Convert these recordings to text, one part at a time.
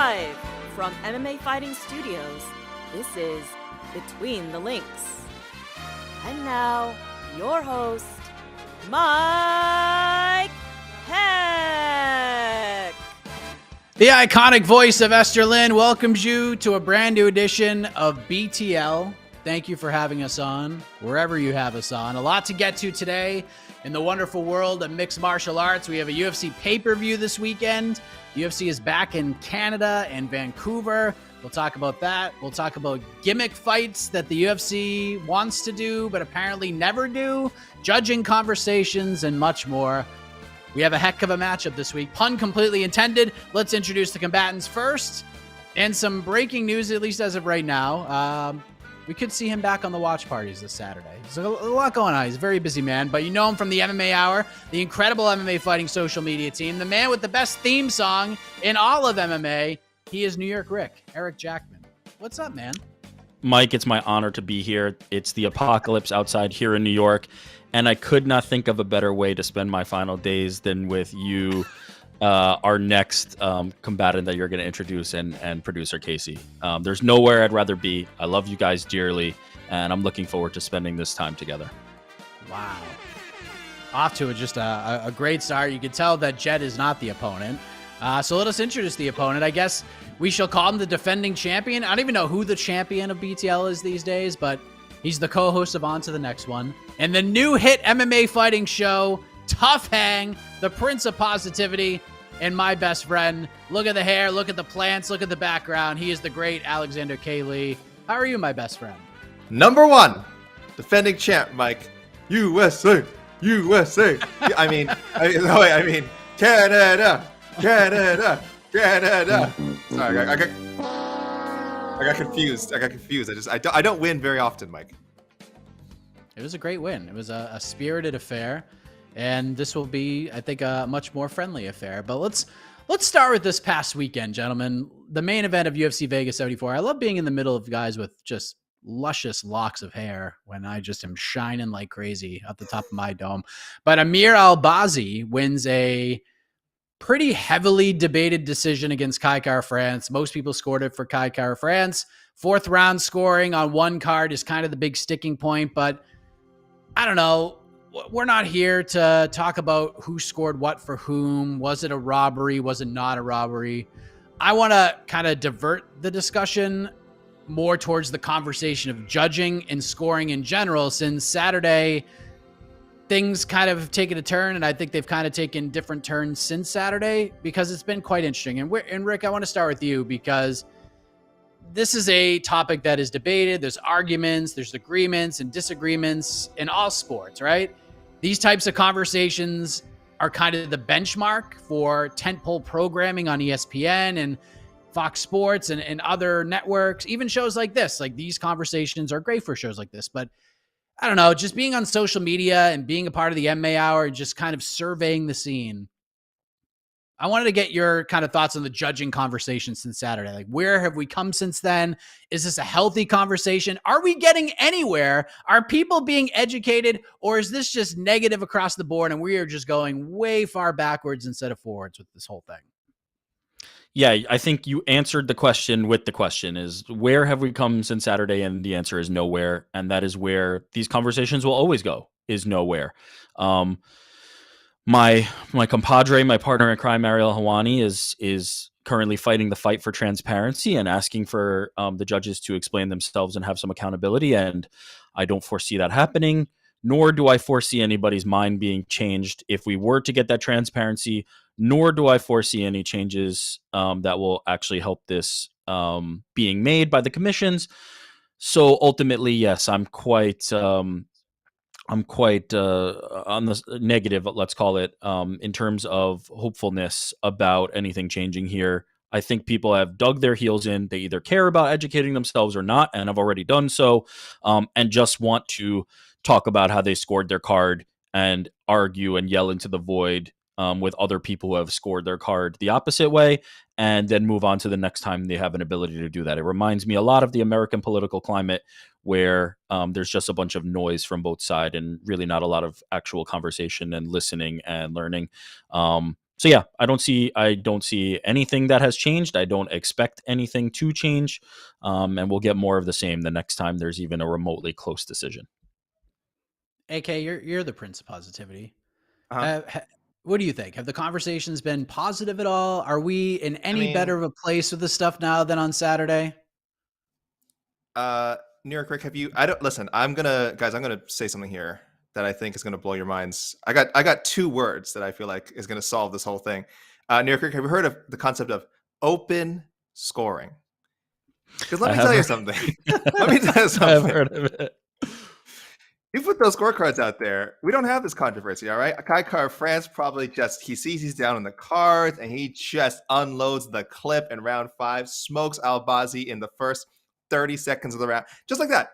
Live from MMA Fighting Studios, this is Between the Links. And now, your host, Mike Heck. The iconic voice of Esther Lynn welcomes you to a brand new edition of BTL. Thank you for having us on, wherever you have us on. A lot to get to today in the wonderful world of mixed martial arts. We have a UFC pay-per-view this weekend. UFC is back in Canada and Vancouver. We'll talk about that. We'll talk about gimmick fights that the UFC wants to do, but apparently never do, judging conversations, and much more. We have a heck of a matchup this week. Pun completely intended. Let's introduce the combatants first. And some breaking news, at least as of right now. We could see him back on the watch parties this Saturday. So a lot going on. He's a very busy man, but you know him from the MMA Hour, the incredible MMA Fighting social media team, the man with the best theme song in all of MMA. He is New York Rick, Eric Jackman. What's up, man? Mike, it's my honor to be here. It's the apocalypse outside here in New York, and I could not think of a better way to spend my final days than with you, our next combatant that you're going to introduce, and producer Casey. There's nowhere I'd rather be. I love you guys dearly, and I'm looking forward to spending this time together. Wow. Off to just a great start. You can tell that Jed is not the opponent. So let us introduce the opponent. I guess we shall call him the defending champion. I don't even know who the champion of BTL is these days, but he's the co-host of On to the Next One. And the new hit MMA fighting show, Tough Hang, the Prince of Positivity, and my best friend. Look at the hair, look at the plants, look at the background. He is the great Alexander K. Lee. How are you, my best friend? Number one, defending champ, Mike. USA, USA. I mean, Canada, Canada, Canada. Sorry, I got confused. I don't win very often, Mike. It was a great win. It was a spirited affair. And this will be, I think, a much more friendly affair. But let's start with this past weekend, gentlemen. The main event of UFC Vegas 74. I love being in the middle of guys with just luscious locks of hair when I just am shining like crazy at the top of my dome. But Amir Albazi wins a pretty heavily debated decision against Kai Kara-France. Most people scored it for Kai Kara-France. Fourth round scoring on one card is kind of the big sticking point. But I don't know. We're not here to talk about who scored what for whom. Was it a robbery? Was it not a robbery? I want to kind of divert the discussion more towards the conversation of judging and scoring in general, since Saturday things kind of have taken a turn, and I think they've kind of taken different turns since Saturday, because it's been quite interesting. And Rick, I want to start with you, because this is a topic that is debated. There's arguments, there's agreements and disagreements in all sports, right? These types of conversations are kind of the benchmark for tentpole programming on ESPN and Fox Sports and other networks, even shows like this. Like, these conversations are great for shows like this. But I don't know, just being on social media and being a part of the MMA Hour and just kind of surveying the scene, I wanted to get your kind of thoughts on the judging conversation since Saturday. Like, where have we come since then? Is this a healthy conversation? Are we getting anywhere? Are people being educated? Or is this just negative across the board and we are just going way far backwards instead of forwards with this whole thing? Yeah, I think you answered the question with the question is, where have we come since Saturday? And the answer is nowhere. And that is where these conversations will always go, is nowhere. My compadre, my partner in crime, Ariel Helwani, is currently fighting the fight for transparency and asking for the judges to explain themselves and have some accountability. And I don't foresee that happening, nor do I foresee anybody's mind being changed if we were to get that transparency, nor do I foresee any changes that will actually help this being made by the commissions. So ultimately, yes, I'm quite on the negative, let's call it, in terms of hopefulness about anything changing here. I think people have dug their heels in. They either care about educating themselves or not, and have already done so, and just want to talk about how they scored their card and argue and yell into the void with other people who have scored their card the opposite way, and then move on to the next time they have an ability to do that. It reminds me a lot of the American political climate, where there's just a bunch of noise from both sides and really not a lot of actual conversation and listening and learning. So yeah, I don't see anything that has changed. I don't expect anything to change, and we'll get more of the same the next time there's even a remotely close decision. AK, you're the prince of positivity. Uh-huh. What do you think? Have the conversations been positive at all? Are we in any better of a place with this stuff now than on Saturday? New York Rick, have you? I don't listen. I'm gonna say something here that I think is gonna blow your minds. I got 2 words that I feel like is gonna solve this whole thing. New York Rick, have you heard of the concept of open scoring? Because let me tell you something. Let me tell you something. I've heard of it. You put those scorecards out there. We don't have this controversy, all right? Kai France probably he sees he's down in the cards and he just unloads the clip in round 5, smokes Albazi in the first 30 seconds of the round. Just like that.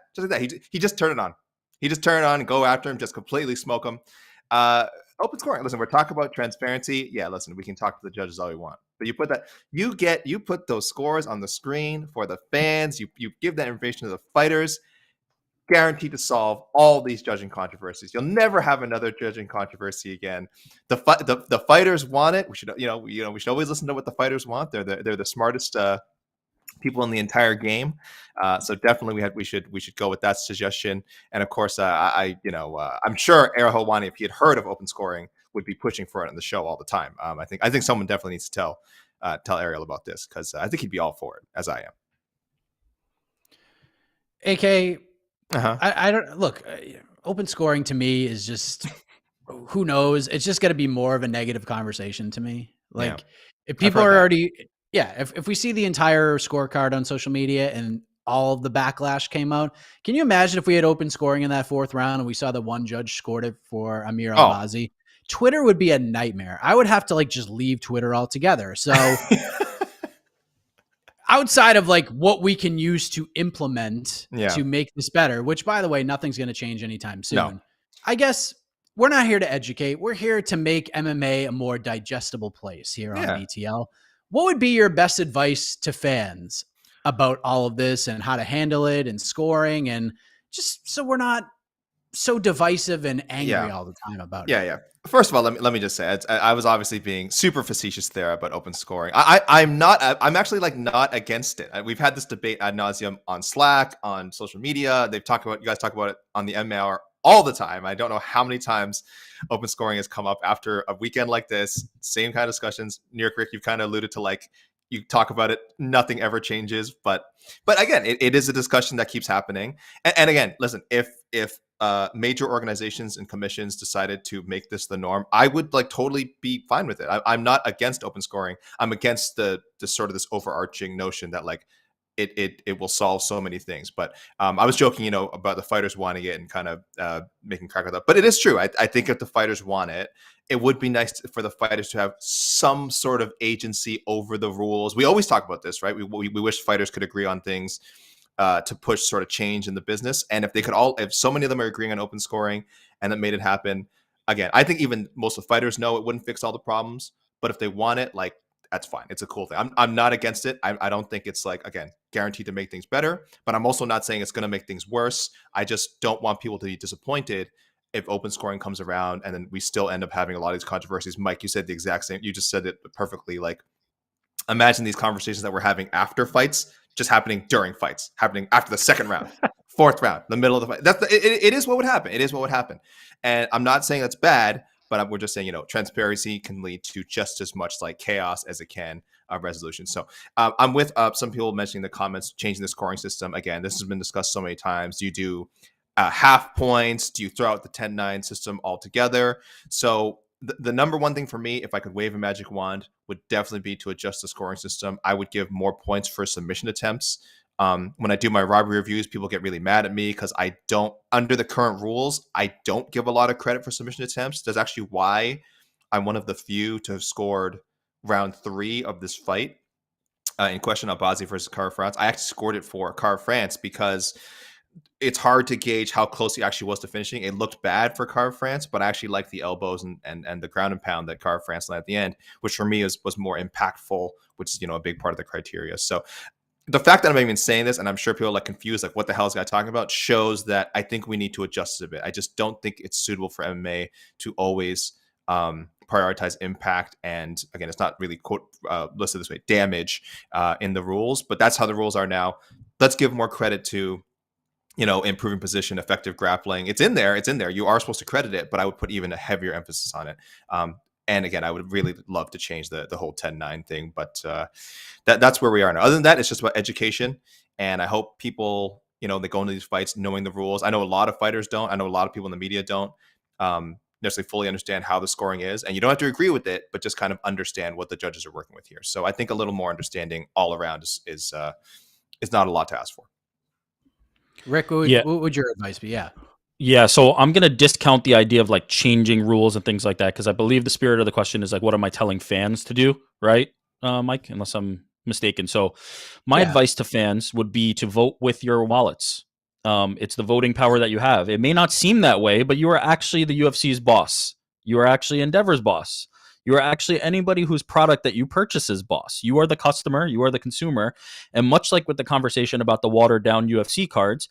He just turned it on. He just turned it on and go after him, just completely smoke him. Open scoring. Listen, we're talking about transparency. Yeah, listen, we can talk to the judges all we want. But you put those scores on the screen for the fans. You give that information to the fighters. Guaranteed to solve all these judging controversies. You'll never have another judging controversy again. The fighters want it. We should we should always listen to what the fighters want. They're the smartest people in the entire game. So definitely we should go with that suggestion. And of course, I'm sure Ariel Helwani, if he had heard of open scoring, would be pushing for it on the show all the time. I think someone definitely needs to tell Ariel about this, because I think he'd be all for it, as I am. AK. Uh-huh. I don't look. Open scoring to me is just, who knows? It's just going to be more of a negative conversation to me. Like, if people are already, if we see the entire scorecard on social media and all of the backlash came out, can you imagine if we had open scoring in that 4th round and we saw that one judge scored it for Amir Albazi? Twitter would be a nightmare. I would have to just leave Twitter altogether. So. Outside of what we can use to implement to make this better, which, by the way, nothing's going to change anytime soon. No. I guess we're not here to educate. We're here to make MMA a more digestible place here on BTL. What would be your best advice to fans about all of this and how to handle it and scoring, and just so we're not so divisive and angry all the time about it? Yeah. First of all, let me just say, I was obviously being super facetious there about open scoring. I'm actually not against it. We've had this debate ad nauseum on Slack, on social media. You guys talk about it on the MMA Hour all the time. I don't know how many times open scoring has come up after a weekend like this. Same kind of discussions. New York Rick, you've kind of alluded to you talk about it, nothing ever changes. But again, it is a discussion that keeps happening. And again, listen, if major organizations and commissions decided to make this the norm, I would totally be fine with it. I'm not against open scoring. I'm against the sort of this overarching notion that it will solve so many things. But I was joking, about the fighters wanting it and kind of making crack with that. But it is true. I think if the fighters want it, it would be nice for the fighters to have some sort of agency over the rules. We always talk about this, right? We wish fighters could agree on things to push sort of change in the business. And if so many of them are agreeing on open scoring and that made it happen, again, I think even most of the fighters know it wouldn't fix all the problems. But if they want it, that's fine. It's a cool thing. I'm not against it. I don't think it's again, guaranteed to make things better, but I'm also not saying it's going to make things worse. I just don't want people to be disappointed if open scoring comes around and then we still end up having a lot of these controversies. Mike, you said the exact same. You just said it perfectly. Imagine these conversations that we're having after fights just happening during fights, happening after the 2nd round, 4th round, the middle of the fight. It is what would happen. It is what would happen. And I'm not saying that's bad, but we're just saying, transparency can lead to just as much chaos as it can resolution. So I'm with some people mentioning the comments, changing the scoring system. Again, this has been discussed so many times. Do you do half points? Do you throw out the 10-9 system altogether? So the number one thing for me, if I could wave a magic wand, would definitely be to adjust the scoring system. I would give more points for submission attempts. When I do my robbery reviews, people get really mad at me because under the current rules, I don't give a lot of credit for submission attempts. That's actually why I'm one of the few to have scored round 3 of this fight in question, Albazi versus Cara France. I actually scored it for Cara France because it's hard to gauge how close he actually was to finishing. It looked bad for Cara France, but I actually liked the elbows and the ground and pound that Cara France landed at the end, which for me was more impactful, which is a big part of the criteria. So the fact that I'm even saying this, and I'm sure people are confused, what the hell is this guy talking about, shows that I think we need to adjust it a bit. I just don't think it's suitable for MMA to always prioritize impact, and again, it's not really quote listed this way, damage in the rules, but that's how the rules are now. Let's give more credit to, improving position, effective grappling. It's in there. You are supposed to credit it, but I would put even a heavier emphasis on it. And again, I would really love to change the whole 10-9 thing, but that's where we are now. Other than that, it's just about education, and I hope people, they go into these fights knowing the rules. I know a lot of fighters don't. I know a lot of people in the media don't necessarily fully understand how the scoring is, and you don't have to agree with it, but just kind of understand what the judges are working with here. So I think a little more understanding all around is not a lot to ask for. Rick, what would your advice be? Yeah, so I'm going to discount the idea of like changing rules and things like that, because I believe the spirit of the question is like, what am I telling fans to do, right, Mike? Unless I'm mistaken. So my advice to fans would be to vote with your wallets. It's the voting power that you have. It may not seem that way, but you are actually the UFC's boss. You are actually Endeavor's boss. You are actually anybody whose product that you purchase is boss. You are the customer. You are the consumer. And much like with the conversation about the watered down UFC cards,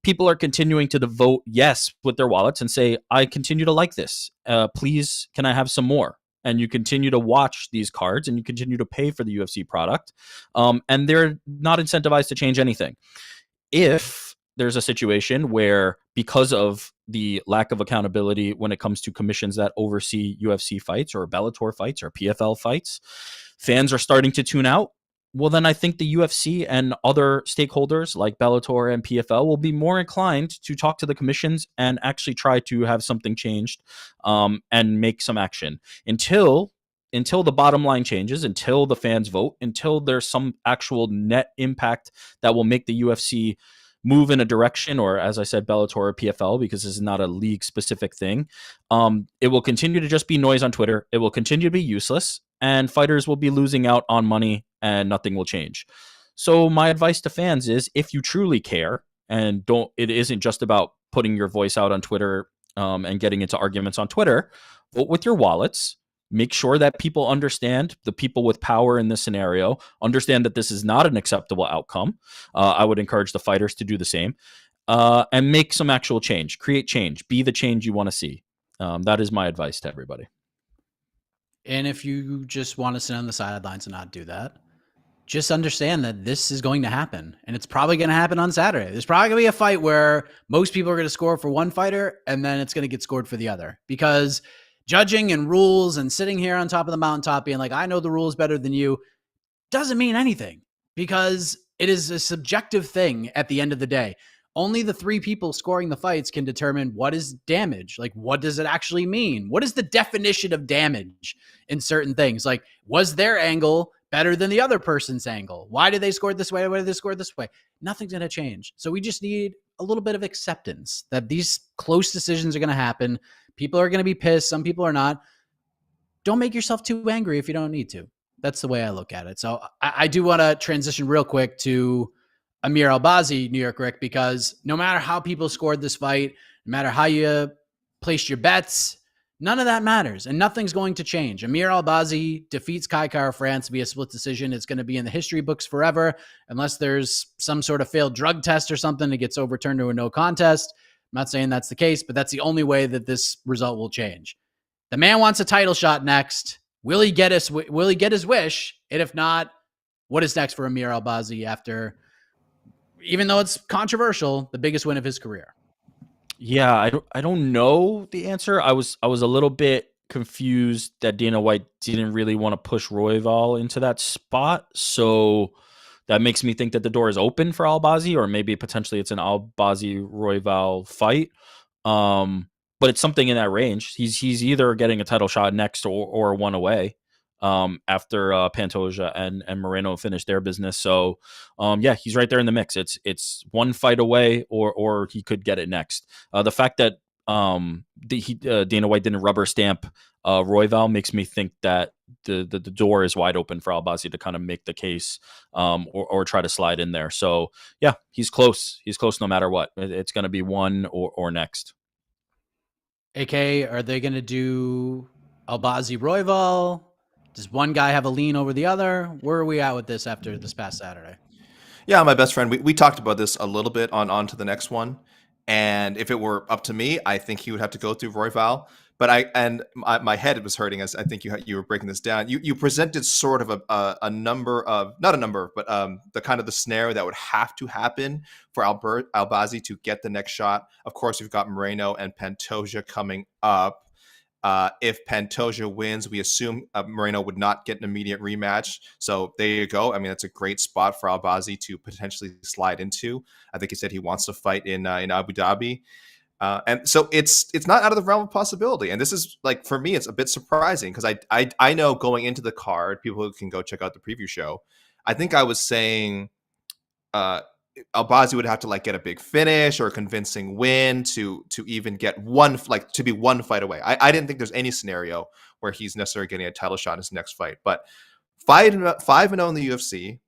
people are continuing to vote yes with their wallets and say, I continue to like this. Please, can I have some more? And you continue to watch these cards and you continue to pay for the UFC product. And they're not incentivized to change anything. If there's a situation where, because of the lack of accountability when it comes to commissions that oversee UFC fights or Bellator fights or PFL fights, fans are starting to tune out, well, then I think the UFC and other stakeholders like Bellator and PFL will be more inclined to talk to the commissions and actually try to have something changed and make some action. Until the bottom line changes, until the fans vote, until there's some actual net impact that will make the UFC move in a direction, or as I said, Bellator or PFL, because this is not a league specific thing, it will continue to just be noise on Twitter. It will continue to be useless, and fighters will be losing out on money and nothing will change. So my advice to fans is, if you truly care and it isn't just about putting your voice out on Twitter and getting into arguments on Twitter, vote with your wallets. Make sure that people understand, the people with power in this scenario understand that this is not an acceptable outcome. I would encourage the fighters to do the same and make some actual change, create change, be the change you want to see. That is my advice to everybody. And if you just want to sit on the sidelines and not do that, just understand that this is going to happen, and it's probably going to happen on Saturday. There's probably going to be a fight where most people are going to score for one fighter, and then it's going to get scored for the other, because judging and rules and sitting here on top of the mountaintop being like, I know the rules better than you, doesn't mean anything, because it is a subjective thing at the end of the day. Only the three people scoring the fights can determine what is damage. Like, what does it actually mean? What is the definition of damage in certain things? Like, was their angle better than the other person's angle? Why did they score this way? Why did they score this way? Nothing's going to change. So we just need a little bit of acceptance that these close decisions are going to happen. People are going to be pissed. Some people are not. Don't make yourself too angry if you don't need to. That's the way I look at it. So I do want to transition real quick to Amir Albazi, New York Rick, because no matter how people scored this fight, no matter how you placed your bets, none of that matters, and nothing's going to change. Amir Albazi defeats Kai Kara-France via split decision. It's going to be in the history books forever, unless there's some sort of failed drug test or something that gets overturned to a no contest. I'm not saying that's the case, but that's the only way that this result will change. The man wants a title shot next. Will he get his wish? And if not, what is next for Amir Albazi after, even though it's controversial, the biggest win of his career? Yeah, I don't know the answer. I was a little bit confused that Dana White didn't really want to push Royval into that spot. So that makes me think that the door is open for Albazi, or maybe potentially it's an Albazi-Royval fight. But it's something in that range. He's either getting a title shot next or one away after Pantoja and Moreno finish their business. So yeah, he's right there in the mix. It's one fight away, or he could get it next. The fact that Dana White didn't rubber stamp Royval makes me think that the door is wide open for Albazi to kind of make the case or try to slide in there. So yeah, he's close. He's close no matter what. It's going to be one or next. AK, are they going to do Albazi Royval? Does one guy have a lean over the other? Where are we at with this after this past Saturday? Yeah, my best friend, we talked about this a little bit on to the next one. And if it were up to me, I think he would have to go through Royval. my head was hurting as I think you were breaking this down. You presented sort of a number of, not a number, but the kind of the scenario that would have to happen for Albazi to get the next shot. Of course, we've got Moreno and Pantoja coming up. If Pantoja wins, we assume Moreno would not get an immediate rematch. So there you go. I mean, that's a great spot for Albazi to potentially slide into. I think he said he wants to fight in Abu Dhabi. And so it's not out of the realm of possibility. And this is, like, for me, it's a bit surprising because I know going into the card, people who can go check out the preview show, I think I was saying Albazi would have to like get a big finish or a convincing win to even get one, like to be one fight away. I didn't think there's any scenario where he's necessarily getting a title shot in his next fight. But 5-0 in the UFC.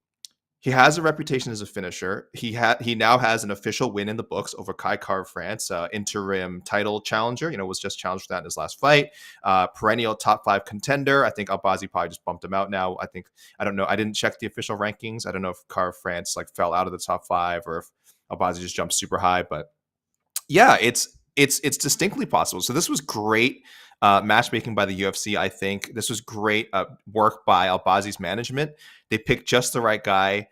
He has a reputation as a finisher. He now has an official win in the books over Kai Kara-France, interim title challenger. Was just challenged for that in his last fight. Perennial top 5 contender. I think Albazi probably just bumped him out now. I don't know. I didn't check the official rankings. I don't know if Kara-France like fell out of the top 5 or if Albazi just jumped super high. But yeah, it's distinctly possible. So this was great matchmaking by the UFC. I think this was great work by Albazi's management. They picked just the right guy.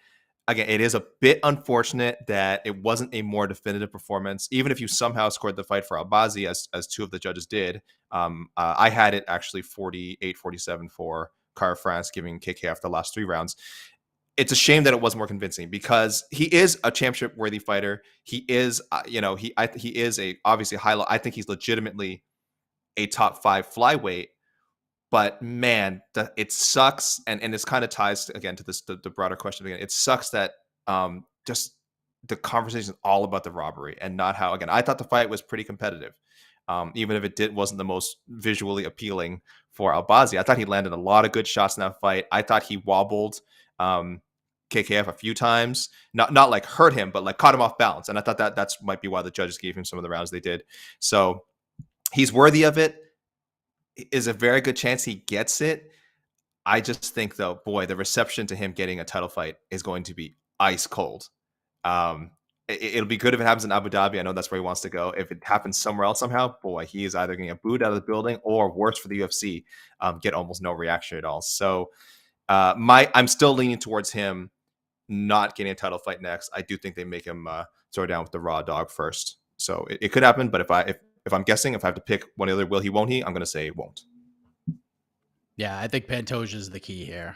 Again, it is a bit unfortunate that it wasn't a more definitive performance, even if you somehow scored the fight for Albazi, as 2 of the judges did. I had it actually 48-47 for Kara-France, giving KKF the last 3 rounds. It's a shame that it wasn't more convincing because he is a championship-worthy fighter. He is, he is a obviously high. I think he's legitimately a top 5 flyweight. But man, it sucks, and this kind of ties again to the broader question again. It sucks that just the conversation is all about the robbery and not how. Again, I thought the fight was pretty competitive, even if it wasn't the most visually appealing for Albazi. I thought he landed a lot of good shots in that fight. I thought he wobbled KKF a few times, not like hurt him, but like caught him off balance. And I thought that's might be why the judges gave him some of the rounds they did. So he's worthy of it. Is a very good chance he gets it. I just think, though, boy, the reception to him getting a title fight is going to be ice cold. It'll be good if it happens in Abu Dhabi. I know that's where he wants to go. If it happens somewhere else somehow, boy, he is either going to get booed out of the building or, worse for the UFC, get almost no reaction at all. So I'm still leaning towards him not getting a title fight next. I do think they make him throw down with the raw dog first. So it could happen, but if I'm guessing, if I have to pick one or the other, will he, won't he? I'm going to say it won't. Yeah, I think Pantoja is the key here.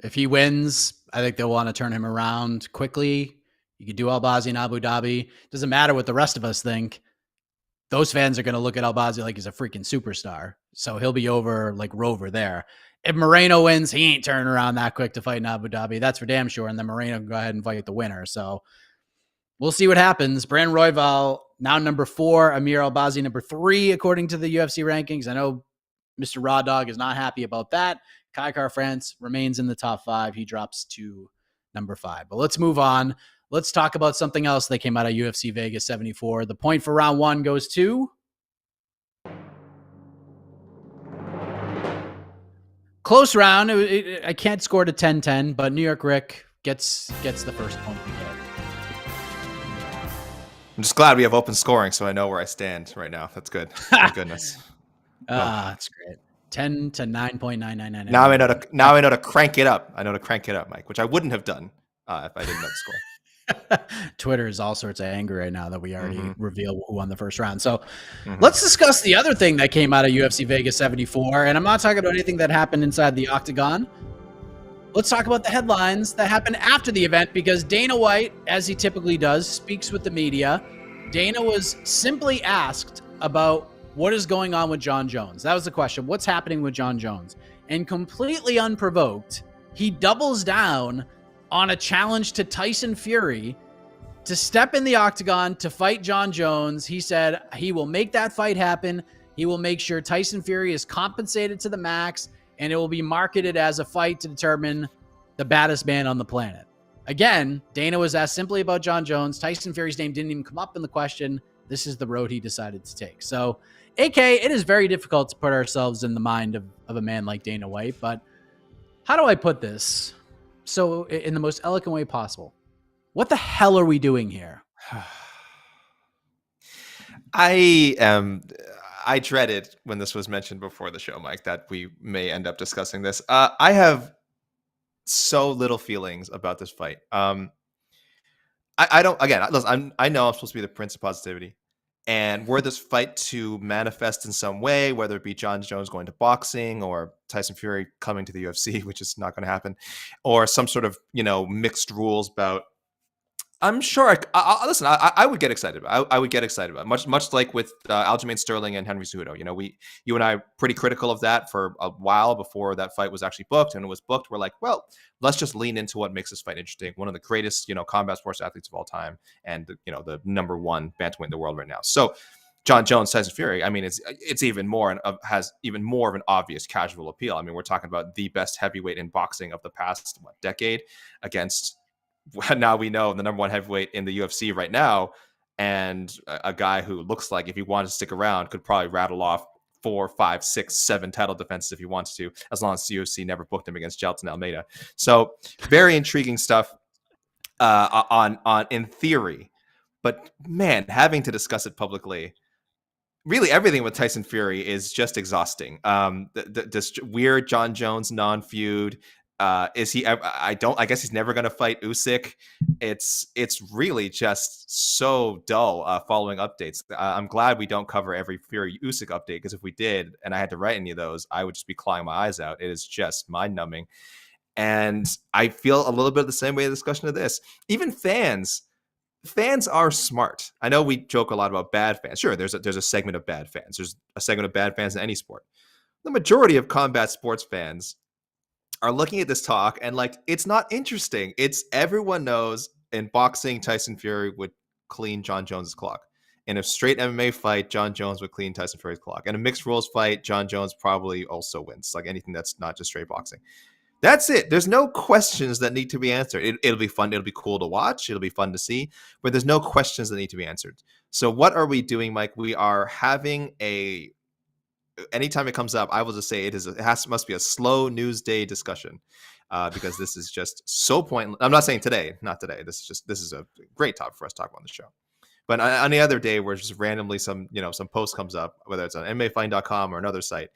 If he wins, I think they'll want to turn him around quickly. You could do Albazi in Abu Dhabi. Doesn't matter what the rest of us think. Those fans are going to look at Albazi like he's a freaking superstar. So he'll be over like Rover there. If Moreno wins, he ain't turning around that quick to fight in Abu Dhabi. That's for damn sure. And then Moreno can go ahead and fight the winner. So we'll see what happens. Brandon Royval now number 4, Amir Albazi number 3, according to the UFC rankings. I know Mr. Raw Dog is not happy about that. Kai Kara-France remains in the top 5. He drops to number 5. But let's move on. Let's talk about something else that came out of UFC Vegas 74. The point for round 1 goes to close round. I can't score to 10-10, but New York Rick gets the first point. I'm just glad we have open scoring, so I know where I stand right now. That's good. Thank goodness. That's great. 10 to 9.999. Now I know to crank it up. I know to crank it up, Mike, which I wouldn't have done if I didn't know the score. Twitter is all sorts of angry right now that we already revealed who won the first round. So let's discuss the other thing that came out of UFC Vegas 74. And I'm not talking about anything that happened inside the octagon. Let's talk about the headlines that happened after the event, because Dana White, as he typically does, speaks with the media. Dana was simply asked about what is going on with Jon Jones. That was the question. What's happening with Jon Jones? And completely unprovoked, he doubles down on a challenge to Tyson Fury to step in the octagon to fight Jon Jones. He said he will make that fight happen. He will make sure Tyson Fury is compensated to the max, and it will be marketed as a fight to determine the baddest man on the planet. Again, Dana was asked simply about Jon Jones. Tyson Fury's name didn't even come up in the question. This is the road he decided to take. So, AK, it is very difficult to put ourselves in the mind of a man like Dana White, but how do I put this so in the most eloquent way possible? What the hell are we doing here? I I dreaded when this was mentioned before the show, Mike, that we may end up discussing this. I have so little feelings about this fight. I don't. Again, listen, I know I'm supposed to be the prince of positivity, and were this fight to manifest in some way, whether it be Jon Jones going to boxing or Tyson Fury coming to the UFC, which is not going to happen, or some sort of mixed rules bout, I'm sure. Listen. I would get excited about. I would get excited about much like with Aljamain Sterling and Henry Cejudo. You and I are pretty critical of that for a while before that fight was actually booked, and it was booked. We're like, well, let's just lean into what makes this fight interesting. One of the greatest, combat sports athletes of all time, and the number one bantamweight in the world right now. So, Jon Jones, Tyson Fury. I mean, it's even more has even more of an obvious casual appeal. I mean, we're talking about the best heavyweight in boxing of the past decade against. Now we know the number one heavyweight in the UFC right now, and a guy who looks like if he wanted to stick around could probably rattle off 4, 5, 6, 7 title defenses if he wants to, as long as the UFC never booked him against Jailton Almeida. So very intriguing stuff on in theory, but man, having to discuss it publicly. Really, everything with Tyson Fury is just exhausting. This weird Jon Jones non-feud. Is he? I guess he's never going to fight Usyk. It's really just so dull. Following updates. I'm glad we don't cover every Fury Usyk update, because if we did, and I had to write any of those, I would just be clawing my eyes out. It is just mind numbing, and I feel a little bit the same way in the discussion of this. Even fans are smart. I know we joke a lot about bad fans. Sure, there's a segment of bad fans. There's a segment of bad fans in any sport. The majority of combat sports fans are looking at this talk and like, it's not interesting. It's everyone knows in boxing, Tyson Fury would clean Jon Jones's clock. In a straight MMA fight, Jon Jones would clean Tyson Fury's clock. In a mixed rules fight, Jon Jones probably also wins. Like anything that's not just straight boxing. That's it. There's no questions that need to be answered. It'll be fun. It'll be cool to watch. It'll be fun to see, but there's no questions that need to be answered. So what are we doing, Mike? We are having anytime it comes up, I will just say must be a slow news day discussion, because this is just so pointless. I'm not saying not today. This is a great topic for us to talk about on the show. But on the other day where just randomly some post comes up, whether it's on MMAfighting.com or another site,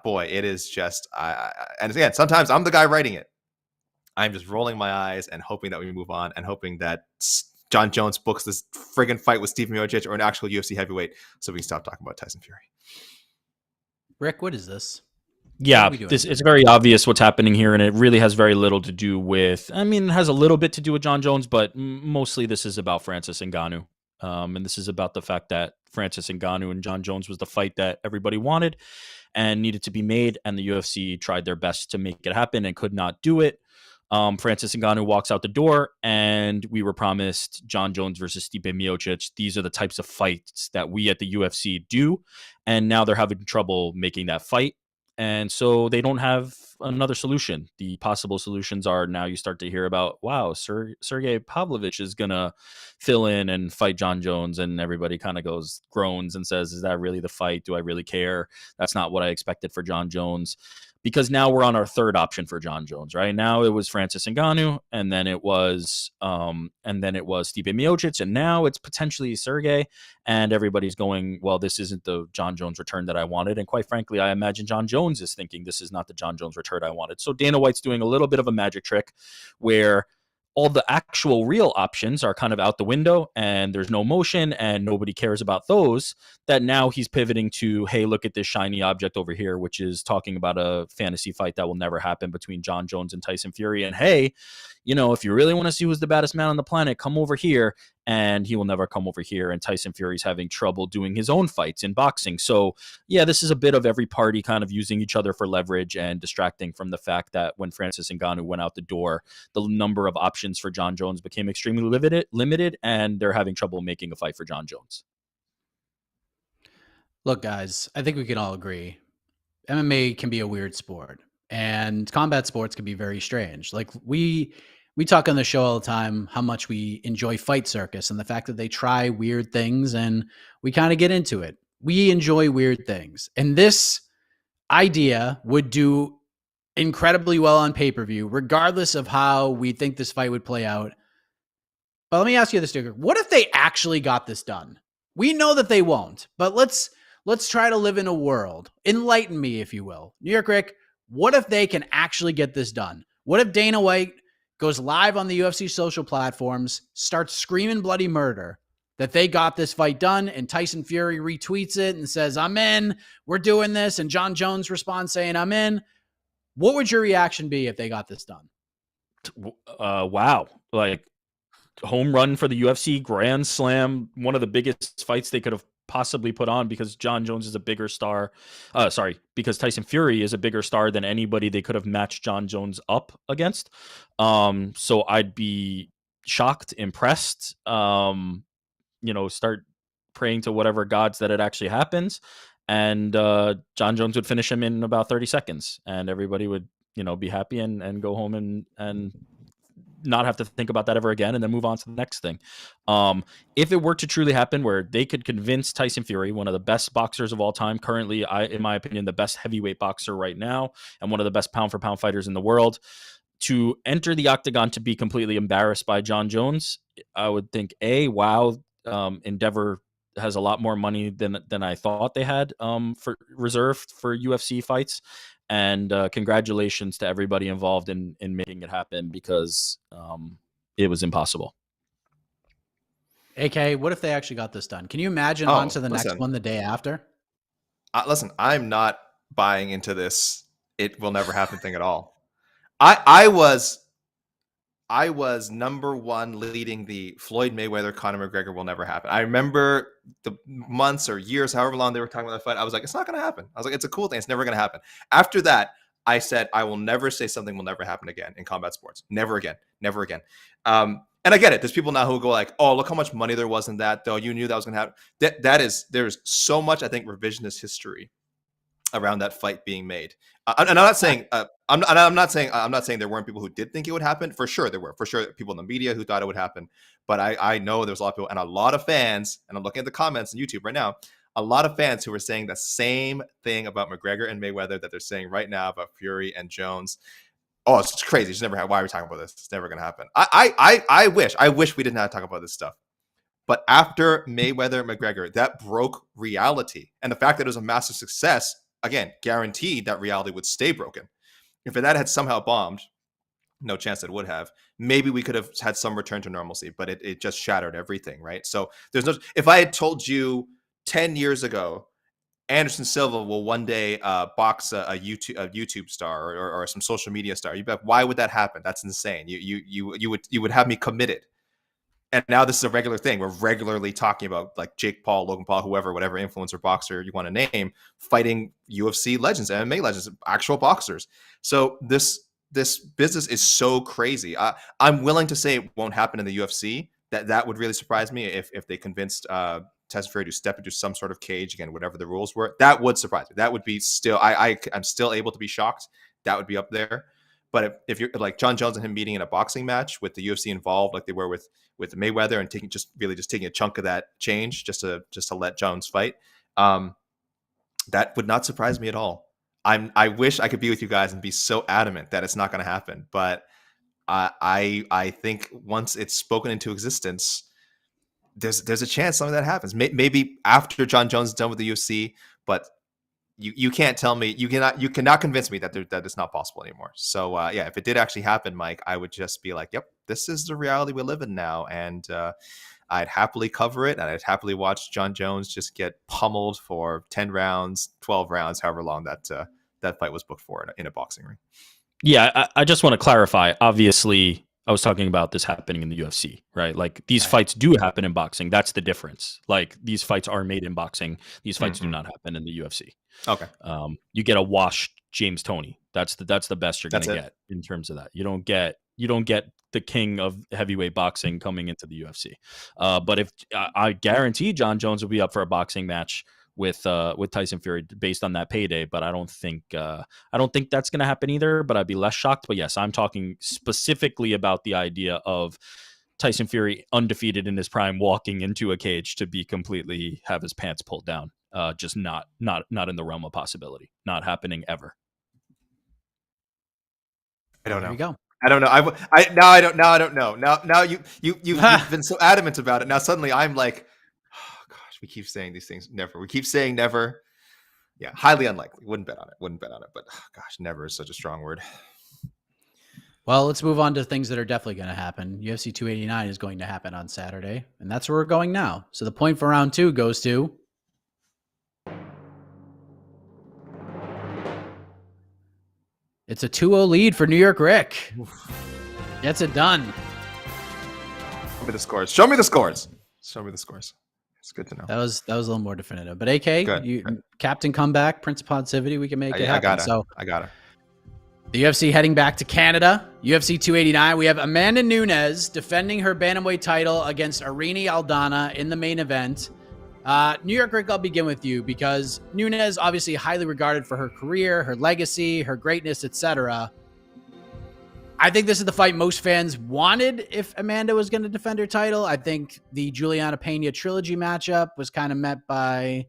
boy, it is just, and again, sometimes I'm the guy writing it. I'm just rolling my eyes and hoping that we move on, and hoping that Jon Jones books this friggin' fight with Steve Miocic or an actual UFC heavyweight so we can stop talking about Tyson Fury. Rick, what is this? Yeah, it's very obvious what's happening here, and it really has very little to do with, it has a little bit to do with Jon Jones, but mostly this is about Francis Ngannou. And this is about the fact that Francis Ngannou and Jon Jones was the fight that everybody wanted and needed to be made, and the UFC tried their best to make it happen and could not do it. Francis Ngannou walks out the door, and we were promised Jon Jones versus Stipe Miocic. These are the types of fights that we at the UFC do, and now they're having trouble making that fight. And so they don't have another solution. The possible solutions are, now you start to hear about, wow, Sergey Pavlovich is going to fill in and fight Jon Jones. And everybody kind of groans and says, is that really the fight? Do I really care? That's not what I expected for Jon Jones. Because now we're on our third option for Jon Jones, right? Now it was Francis Ngannou, and then it was Stipe Miocic, and now it's potentially Sergey, and everybody's going, well, this isn't the Jon Jones return that I wanted. And quite frankly, I imagine Jon Jones is thinking this is not the Jon Jones return I wanted. So Dana White's doing a little bit of a magic trick where all the actual real options are kind of out the window, and there's no motion and nobody cares about those, that now he's pivoting to, hey, look at this shiny object over here, which is talking about a fantasy fight that will never happen between Jon Jones and Tyson Fury. And hey, if you really want to see who's the baddest man on the planet, come over here. And he will never come over here. And Tyson Fury's having trouble doing his own fights in boxing. So yeah, this is a bit of every party kind of using each other for leverage and distracting from the fact that when Francis Ngannou went out the door, the number of options for Jon Jones became extremely limited, and they're having trouble making a fight for Jon Jones. Look, guys, I think we can all agree MMA can be a weird sport, and combat sports can be very strange. Like we talk on the show all the time how much we enjoy Fight Circus and the fact that they try weird things, and we kind of get into it. We enjoy weird things. And this idea would do incredibly well on pay-per-view, regardless of how we think this fight would play out. But let me ask you this, Digger. What if they actually got this done? We know that they won't, but let's let's try to live in a world. Enlighten me, if you will. New York Rick, what if they can actually get this done? What if Dana White goes live on the UFC social platforms, starts screaming bloody murder that they got this fight done, and Tyson Fury retweets it and says, I'm in, we're doing this, and Jon Jones responds saying, I'm in. What would your reaction be if they got this done? Wow. Like, home run for the UFC, grand slam, one of the biggest fights they could have possibly put on, because Jon Jones is a bigger star. Because Tyson Fury is a bigger star than anybody they could have matched Jon Jones up against. So I'd be shocked, impressed, start praying to whatever gods that it actually happens. And Jon Jones would finish him in about 30 seconds, and everybody would, be happy and go home and not have to think about that ever again, and then move on to the next thing. If it were to truly happen, where they could convince Tyson Fury, one of the best boxers of all time, currently, in my opinion, the best heavyweight boxer right now, and one of the best pound for pound fighters in the world, to enter the octagon to be completely embarrassed by Jon Jones, I would think, wow, Endeavor has a lot more money than I thought they had for reserved for UFC fights. And congratulations to everybody involved in making it happen, because it was impossible. AK, what if they actually got this done? Can you imagine on to the next one the day after? Listen, I'm not buying into this it will never happen thing at all. I was number one leading the Floyd Mayweather Conor McGregor will never happen. I remember the months or years, however long they were talking about the fight. I was like, it's not going to happen. I was like, it's a cool thing. It's never going to happen. After that, I said, I will never say something will never happen again in combat sports. Never again. Never again. And I get it. There's people now who go like, oh, look how much money there was in that, though. You knew that was going to happen. There's so much, I think, revisionist history around that fight being made. And I'm not saying I'm not saying there weren't people who did think it would happen. For sure there were. For sure people in the media who thought it would happen. But I know there's a lot of people and a lot of fans, and I'm looking at the comments on YouTube right now, a lot of fans who were saying the same thing about McGregor and Mayweather that they're saying right now about Fury and Jones. Oh, it's crazy. It's never happened. Why are we talking about this? It's never going to happen. I wish we didn't have to talk about this stuff. But after Mayweather and McGregor, that broke reality. And the fact that it was a massive success, again, guaranteed that reality would stay broken. If that had somehow bombed, no chance it would have. Maybe we could have had some return to normalcy, but it just shattered everything, right? So if I had told you 10 years ago, Anderson Silva will one day box a YouTube star or some social media star, you'd be like, why would that happen? That's insane. You would have me committed. And now this is a regular thing. We're regularly talking about like Jake Paul, Logan Paul, whoever, whatever influencer boxer you want to name, fighting UFC legends, MMA legends, actual boxers. So this business is so crazy. I'm willing to say it won't happen in the UFC. That would really surprise me if they convinced Tyson Fury to step into some sort of cage, again, whatever the rules were. That would surprise me. That would be still, I'm still able to be shocked. That would be up there. But if you're like Jon Jones and him meeting in a boxing match with the UFC involved, like they were with Mayweather, and taking a chunk of that change just to let Jones fight, that would not surprise me at all. I wish I could be with you guys and be so adamant that it's not going to happen, but I think once it's spoken into existence, there's a chance something that happens. Maybe after Jon Jones is done with the UFC, but you can't tell me, you cannot convince me that it's not possible anymore. So if it did actually happen, Mike, I would just be like, yep, this is the reality we live in now, and I'd happily cover it, and I'd happily watch Jon Jones just get pummeled for 10 rounds, 12 rounds, however long that fight was booked for in a boxing ring. Yeah, I just want to clarify. Obviously, I was talking about this happening in the UFC, right? Like these fights do happen in boxing. That's the difference. Like these fights are made in boxing. These fights do not happen in the UFC. Okay. You get a washed James Toney. That's the best you're going to get in terms of that. You don't get the king of heavyweight boxing coming into the UFC. But if I guarantee Jon Jones will be up for a boxing match with Tyson Fury based on that payday, but I don't think that's going to happen either, but I'd be less shocked. But yes, I'm talking specifically about the idea of Tyson Fury undefeated in his prime walking into a cage to be completely have his pants pulled down. Just not in the realm of possibility. Not happening ever. I don't know. There you go. I don't know. I don't know. Now you've been so adamant about it. Now suddenly I'm like, oh gosh, we keep saying these things. Never. We keep saying never. Yeah, highly unlikely. Wouldn't bet on it. But gosh, never is such a strong word. Well, let's move on to things that are definitely going to happen. UFC 289 is going to happen on Saturday, and that's where we're going now. So the point for round 2 goes to... It's a 2-0 lead for New York Rick. Gets it done. Show me the scores. Show me the scores. It's good to know. That was a little more definitive. But AK, Good. Captain Comeback, Prince of Positivity, we can make it happen. I got it. The UFC heading back to Canada. UFC 289. We have Amanda Nunes defending her bantamweight title against Irene Aldana in the main event. New York Rick, I'll begin with you because Nunes obviously highly regarded for her career, her legacy, her greatness, etc. I think this is the fight most fans wanted if Amanda was going to defend her title. I think the Juliana Pena trilogy matchup was kind of met by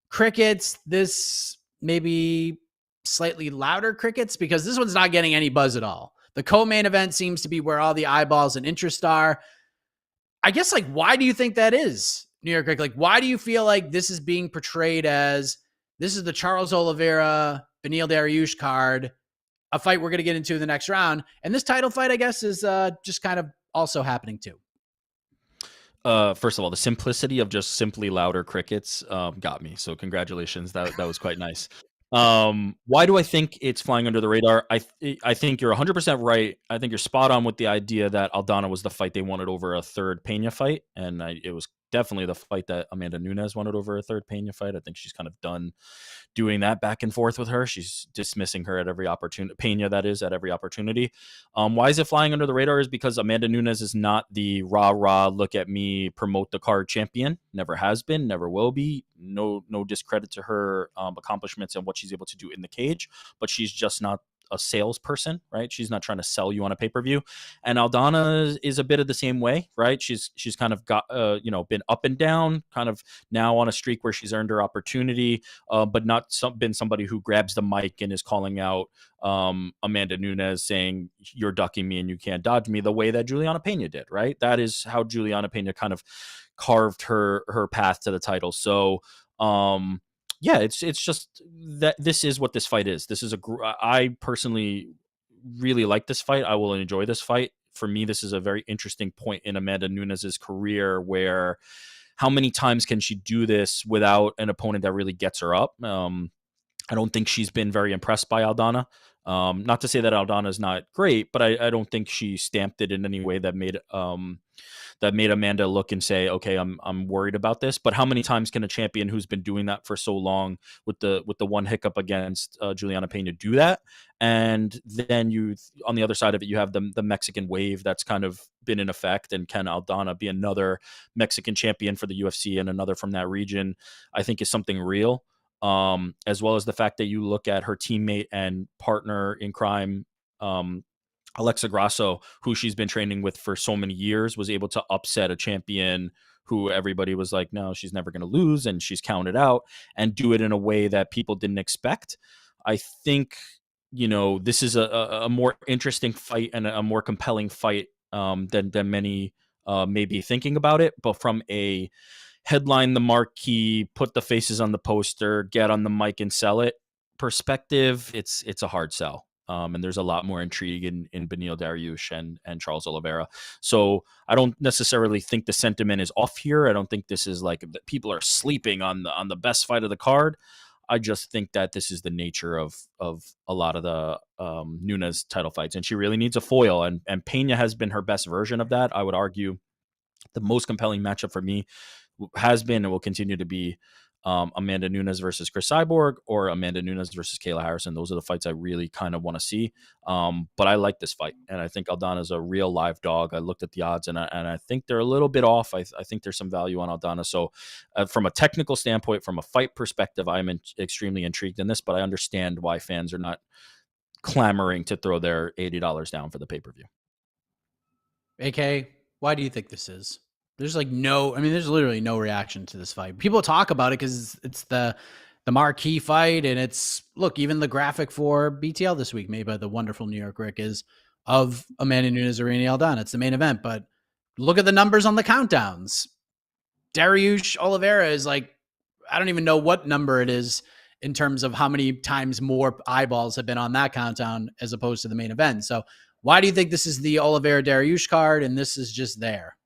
crickets. This maybe slightly louder crickets because this one's not getting any buzz at all. The co-main event seems to be where all the eyeballs and interest are. I guess, like, why do you think that is, New York Rick? Like, why do you feel like this is being portrayed as this is the Charles Oliveira, Beneil Dariush card, a fight we're going to get into in the next round. And this title fight, I guess, is just kind of also happening too. First of all, the simplicity of just simply louder crickets got me. So congratulations. That was quite nice. Why do I think it's flying under the radar? I think you're 100% right. I think you're spot on with the idea that Aldana was the fight they wanted over a third Pena fight. And it was definitely the fight that Amanda Nunes wanted over a third Pena fight. I think she's kind of done doing that back and forth with her. She's dismissing her at every opportunity. Pena, that is, at every opportunity. Why is it flying under the radar? Is because Amanda Nunes is not the rah, look at me, promote the card champion. Never has been, never will be. No discredit to her accomplishments and what she's able to do in the cage, but she's just not a salesperson, right? She's not trying to sell you on a pay-per-view. And Aldana is a bit of the same way, right? She's kind of got been up and down, kind of now on a streak where she's earned her opportunity, but not been somebody who grabs the mic and is calling out Amanda Nunes saying, you're ducking me and you can't dodge me, the way that Juliana Pena did, right? That is how Juliana Pena kind of carved her path to the title. So yeah, it's just that this is what this fight is. This is I personally really like this fight. I will enjoy this fight. For me, this is a very interesting point in Amanda Nunes' career where how many times can she do this without an opponent that really gets her up? I don't think she's been very impressed by Aldana. Not to say that Aldana is not great, but I don't think she stamped it in any way that made Amanda look and say, okay, I'm worried about this. But how many times can a champion who's been doing that for so long with the one hiccup against Juliana Pena do that? And then you, on the other side of it, you have the Mexican wave that's kind of been in effect. And can Aldana be another Mexican champion for the UFC and another from that region? I think is something real. As well as the fact that you look at her teammate and partner in crime, Alexa Grasso, who she's been training with for so many years, was able to upset a champion who everybody was like, no, she's never going to lose, and she's counted out, and do it in a way that people didn't expect. I think, this is a more interesting fight and a more compelling fight than many may be thinking about it. But from a headline the marquee, put the faces on the poster, get on the mic and sell it perspective, it's a hard sell. And there's a lot more intrigue in Beneil Dariush and Charles Oliveira. So I don't necessarily think the sentiment is off here. I don't think this is like people are sleeping on the best fight of the card. I just think that this is the nature of a lot of the Nunes title fights, and she really needs a foil. And Pena has been her best version of that. I would argue the most compelling matchup for me has been and will continue to be Amanda Nunes versus Chris Cyborg or Amanda Nunes versus Kayla Harrison. Those are the fights I really kind of want to see. But I like this fight, and I think Aldana is a real live dog. I looked at the odds, and I think they're a little bit off. I think there's some value on Aldana. So from a technical standpoint, from a fight perspective, I'm extremely intrigued in this, but I understand why fans are not clamoring to throw their $80 down for the pay-per-view. AK, why do you think this is? There's there's literally no reaction to this fight. People talk about it because it's the marquee fight, and even the graphic for BTL this week, made by the wonderful New York Rick, is of Amanda Nunes, Irene Aldana. It's the main event, but look at the numbers on the countdowns. Dariush Oliveira is like, I don't even know what number it is in terms of how many times more eyeballs have been on that countdown as opposed to the main event. So why do you think this is the Oliveira Dariush card and this is just there?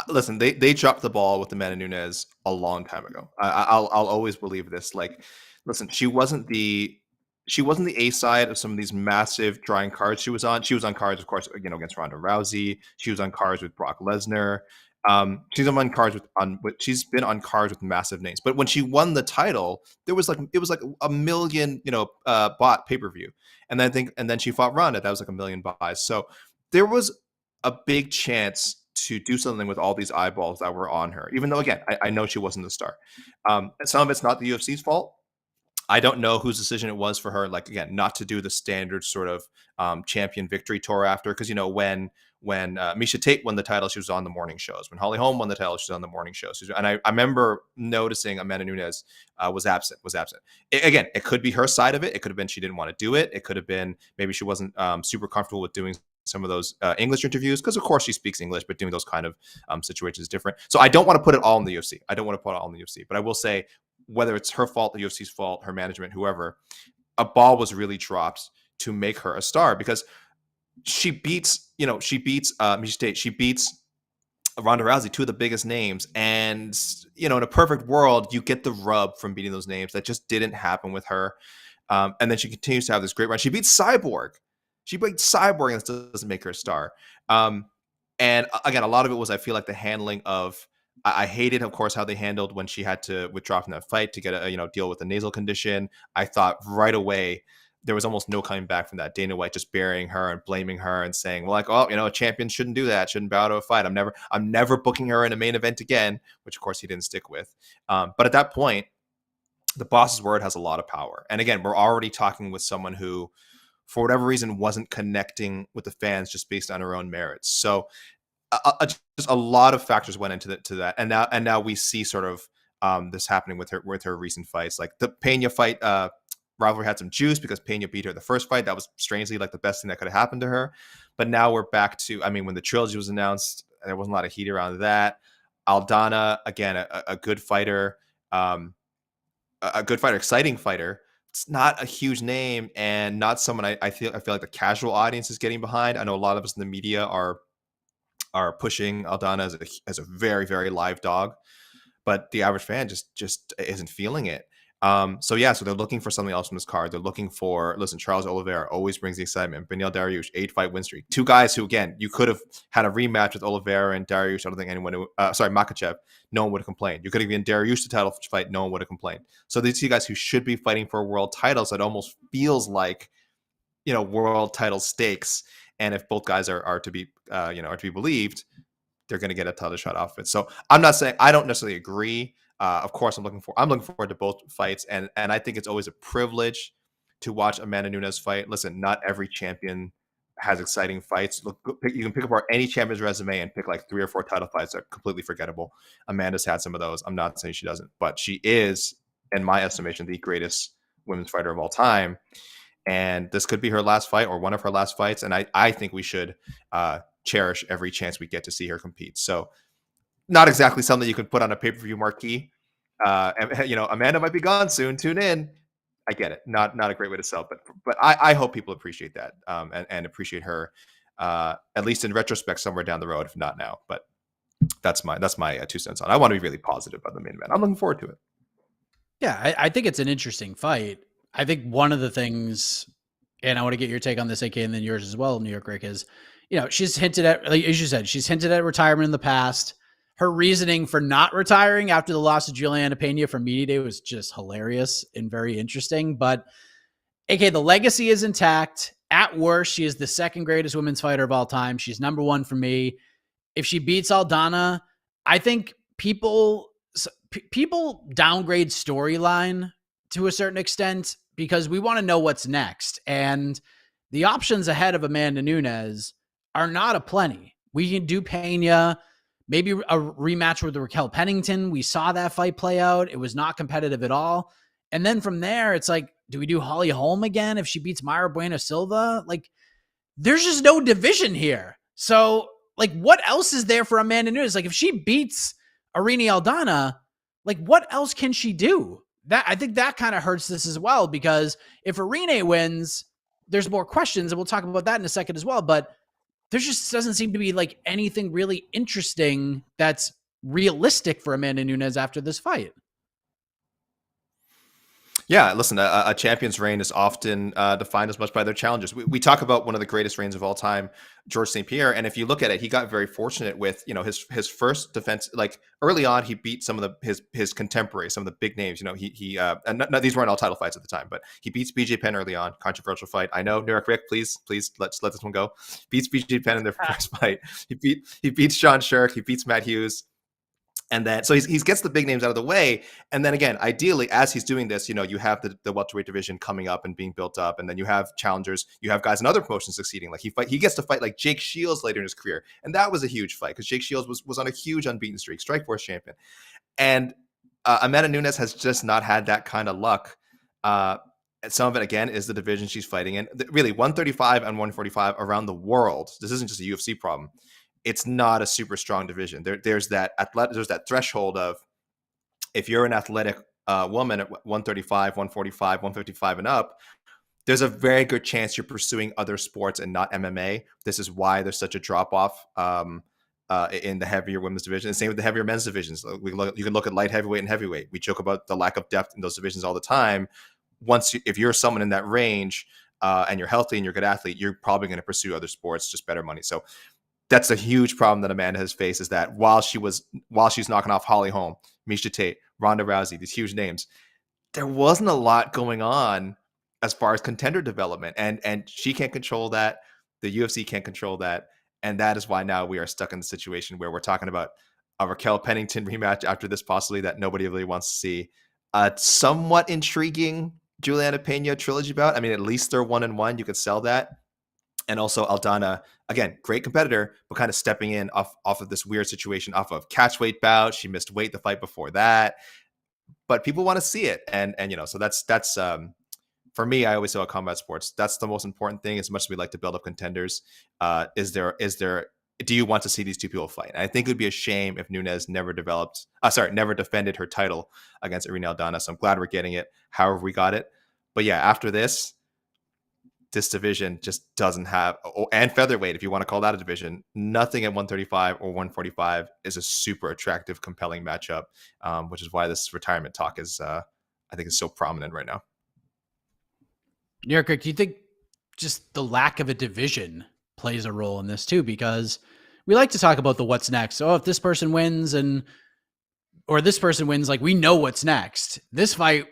Listen, they dropped the ball with Amanda Nunes a long time ago. I'll always believe this. Like, listen, she wasn't the A side of some of these massive drawing cards she was on. She was on cards, of course, against Ronda Rousey. She was on cards with Brock Lesnar. She's on cards she's been on cards with massive names. But when she won the title, it was like a million, bought pay-per-view. And then she fought Ronda. That was like a million buys. So there was a big chance to do something with all these eyeballs that were on her, even though, again, I know she wasn't the star. Some of it's not the UFC's fault. I don't know whose decision it was for her, like, again, not to do the standard sort of champion victory tour after. Because, when Miesha Tate won the title, she was on the morning shows. When Holly Holm won the title, she was on the morning shows. And I remember noticing Amanda Nunes was absent. Again, it could be her side of it. It could have been she didn't want to do it. It could have been maybe she wasn't super comfortable with doing some of those English interviews, because of course she speaks English, but doing those kind of situations is different. So I don't want to put it all in the UFC. But I will say, whether it's her fault, the UFC's fault, her management, whoever, a ball was really dropped to make her a star, because she beats Miesha Tate, she beats Ronda Rousey, two of the biggest names, and in a perfect world, you get the rub from beating those names. That just didn't happen with her. And then she continues to have this great run. She beats Cyborg. And that doesn't make her a star. And again, a lot of it was, I feel like, the handling of. I hated, of course, how they handled when she had to withdraw from that fight to get deal with the nasal condition. I thought right away there was almost no coming back from that. Dana White just burying her and blaming her and saying, well, like, oh, a champion shouldn't do that, shouldn't bow to a fight. I'm never booking her in a main event again, which of course he didn't stick with. But at that point, the boss's word has a lot of power. And again, we're already talking with someone who, for whatever reason, wasn't connecting with the fans just based on her own merits. So just a lot of factors went into that, and now we see sort of this happening with her recent fights. Like the Pena fight, rivalry had some juice because Pena beat her the first fight. That was strangely like the best thing that could have happened to her. But now we're back to, when the trilogy was announced, there wasn't a lot of heat around that. Aldana, again, a good fighter, exciting fighter. It's not a huge name and not someone I feel like the casual audience is getting behind. I know a lot of us in the media are pushing Aldana as a very, very live dog, but the average fan just isn't feeling it. So they're looking for something else from this card. They're looking for, Charles Oliveira always brings the excitement. Beneil Dariush, 8-fight win streak. Two guys who, again, you could have had a rematch with Oliveira and Dariush. I don't think Makhachev, no one would have complained. You could have given Dariush the title fight, no one would have complained. So these two guys who should be fighting for world titles, that almost feels like, world title stakes. And if both guys are to be believed, they're going to get a title shot off it. So I'm not saying I don't necessarily agree. Of course, I'm looking forward to both fights, and I think it's always a privilege to watch Amanda Nunes fight. Listen, not every champion has exciting fights. You can pick apart any champion's resume and pick like 3 or 4 title fights that are completely forgettable. Amanda's had some of those. I'm not saying she doesn't, but she is, in my estimation, the greatest women's fighter of all time. And this could be her last fight or one of her last fights. And I think we should cherish every chance we get to see her compete. So not exactly something you can put on a pay-per-view marquee. Amanda might be gone soon. Tune in. I get it. Not a great way to sell, but I hope people appreciate that and appreciate her, at least in retrospect, somewhere down the road, if not now. But that's my 2 cents on it. I want to be really positive about the main event. I'm looking forward to it. Yeah, I think it's an interesting fight. I think one of the things, and I want to get your take on this, AK, and then yours as well, New York Rick, is, she's hinted at, like, as you said, she's hinted at retirement in the past. Her reasoning for not retiring after the loss of Juliana Pena from Media Day was just hilarious and very interesting. But AK, the legacy is intact. At worst, she is the second greatest women's fighter of all time. She's number 1 for me. If she beats Aldana, I think people downgrade storyline to a certain extent because we want to know what's next. And the options ahead of Amanda Nunes are not aplenty. We can do Pena, maybe a rematch with Raquel Pennington. We saw that fight play out. It was not competitive at all. And then from there, it's like, do we do Holly Holm again if she beats Mayra Bueno Silva? Like, there's just no division here. So like, what else is there for Amanda Nunes? Like, if she beats Irene Aldana, like, what else can she do? That, I think that kind of hurts this as well, because if Irene wins, there's more questions, and we'll talk about that in a second as well. But there just doesn't seem to be like anything really interesting that's realistic for Amanda Nunes after this fight. Yeah, listen, a champion's reign is often defined as much by their challengers. We talk about one of the greatest reigns of all time, George St. Pierre, and if you look at it, he got very fortunate with, you know, his first defense. Like early on, he beat some of his contemporaries, some of the big names. You know, and these weren't all title fights at the time, but he beats BJ Penn early on, controversial fight. I know, New York Rick, please let's let this one go. Beats BJ Penn in their first fight. He beats Sean Shirk. He beats Matt Hughes. And then, so he gets the big names out of the way. And then again, ideally, as he's doing this, you know, you have the welterweight division coming up and being built up. And then you have challengers, you have guys in other promotions succeeding. Like he gets to fight like Jake Shields later in his career. And that was a huge fight because Jake Shields was on a huge unbeaten streak, Strikeforce champion. And Amanda Nunes has just not had that kind of luck. And some of it, again, is the division she's fighting in. Really, 135 and 145 around the world. This isn't just a UFC problem. It's not a super strong division. There's that threshold of, if you're an athletic woman at 135, 145, 155 and up, there's a very good chance you're pursuing other sports and not MMA. This is why there's such a drop off in the heavier women's division. And same with the heavier men's divisions. You can look at light heavyweight and heavyweight. We joke about the lack of depth in those divisions all the time. If you're someone in that range and you're healthy and you're a good athlete, you're probably going to pursue other sports, just better money. So that's a huge problem that Amanda has faced, is that while she's knocking off Holly Holm, Miesha Tate, Ronda Rousey, these huge names, there wasn't a lot going on as far as contender development. And she can't control that. The UFC can't control that. And that is why now we are stuck in the situation where we're talking about a Raquel Pennington rematch after this, possibly, that nobody really wants to see. A somewhat intriguing Juliana Pena trilogy bout. I mean, at least they're 1-1. You could sell that. And also Aldana, again, great competitor, but kind of stepping in off of this weird situation, off of catchweight bout. She missed weight the fight before that, but people want to see it. And you know, so that's for me, I always say about combat sports, that's the most important thing. As much as we like to build up contenders, do you want to see these two people fight? And I think it would be a shame if Nunes never defended her title against Irene Aldana. So I'm glad we're getting it, however we got it. But yeah, after this division just doesn't have, and featherweight, if you want to call that a division, nothing at 135 or 145 is a super attractive, compelling matchup, which is why this retirement talk is, I think, is so prominent right now. New York, do you think just the lack of a division plays a role in this too? Because we like to talk about the what's next. So if this person wins or this person wins, like, we know what's next. This fight,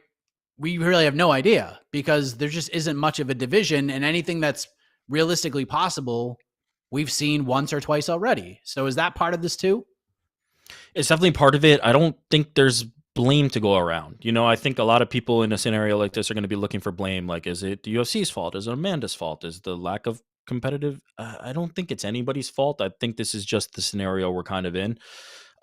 we really have no idea, because there just isn't much of a division, and anything that's realistically possible, we've seen once or twice already. So is that part of this too? It's definitely part of it. I don't think there's blame to go around. You know, I think a lot of people in a scenario like this are going to be looking for blame. Like, is it the UFC's fault? Is it Amanda's fault? Is the lack of competitive? I don't think it's anybody's fault. I think this is just the scenario we're kind of in.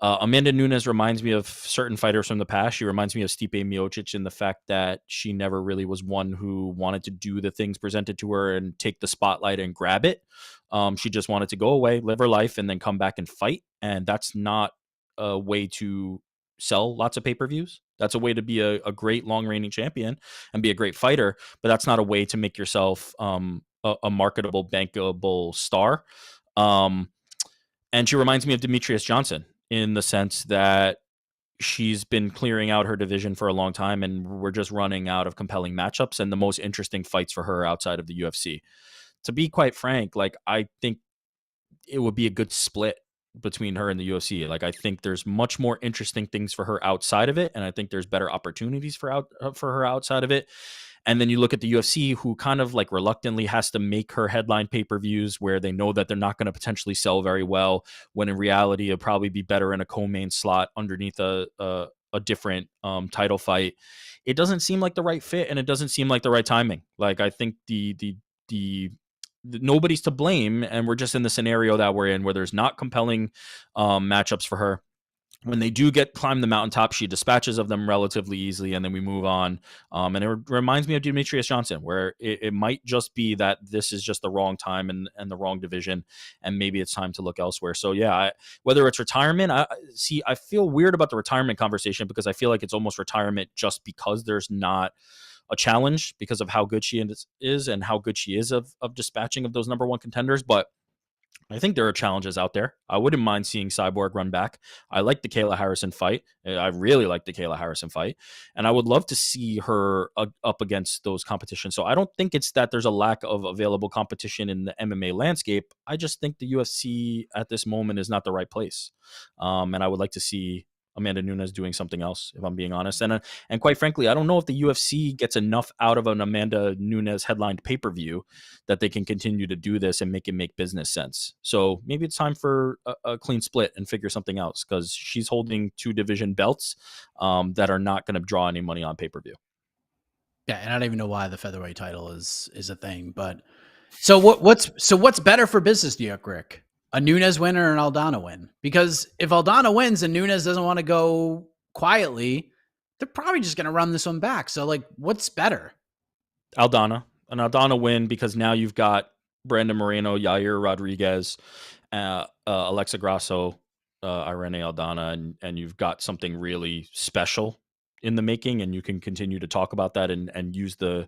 Amanda Nunes reminds me of certain fighters from the past. She reminds me of Stipe Miocic in the fact that she never really was one who wanted to do the things presented to her and take the spotlight and grab it. She just wanted to go away, live her life, and then come back and fight. And that's not a way to sell lots of pay-per-views. That's a way to be a great long-reigning champion and be a great fighter, but that's not a way to make yourself a marketable, bankable star. And she reminds me of Demetrius Johnson, in the sense that she's been clearing out her division for a long time, and we're just running out of compelling matchups and the most interesting fights for her outside of the UFC. To be quite frank, like, I think it would be a good split between her and the UFC. Like, I think there's much more interesting things for her outside of it, and I think there's better opportunities for her outside of it. And then you look at the UFC, who kind of like reluctantly has to make her headline pay-per-views where they know that they're not going to potentially sell very well, when in reality it'll probably be better in a co-main slot underneath a different title fight. It doesn't seem like the right fit, and it doesn't seem like the right timing. Like, I think the nobody's to blame, and we're just in the scenario that we're in, where there's not compelling matchups for her. when they do climb the mountaintop, she dispatches of them relatively easily, and then we move on. And it reminds me of Demetrius Johnson, where it might just be that this is just the wrong time and the wrong division, and maybe it's time to look elsewhere. So yeah, whether it's retirement, I feel weird about the retirement conversation, because I feel like it's almost retirement just because there's not a challenge because of how good she is and how good she is of dispatching of those number one contenders. But I think there are challenges out there. I wouldn't mind seeing Cyborg run back. I like the Kayla Harrison fight. I really like the Kayla Harrison fight. And I would love to see her up against those competitions. So I don't think it's that there's a lack of available competition in the MMA landscape. I just think the UFC at this moment is not the right place. And I would like to see Amanda Nunes doing something else, if I'm being honest. And quite frankly, I don't know if the UFC gets enough out of an Amanda Nunes headlined pay-per-view that they can continue to do this and make it make business sense. So maybe it's time for a clean split and figure something else, because she's holding 2 division belts that are not going to draw any money on pay-per-view. Yeah, and I don't even know why the featherweight title is a thing. But so what's better for business, New York Rick? A Nunes win or an Aldana win? Because if Aldana wins and Nunes doesn't want to go quietly, they're probably just going to run this one back. So, like, what's better? An Aldana win, because now you've got Brandon Moreno, Yair Rodriguez, Alexa Grasso, Irene Aldana, and you've got something really special in the making, and you can continue to talk about that and use the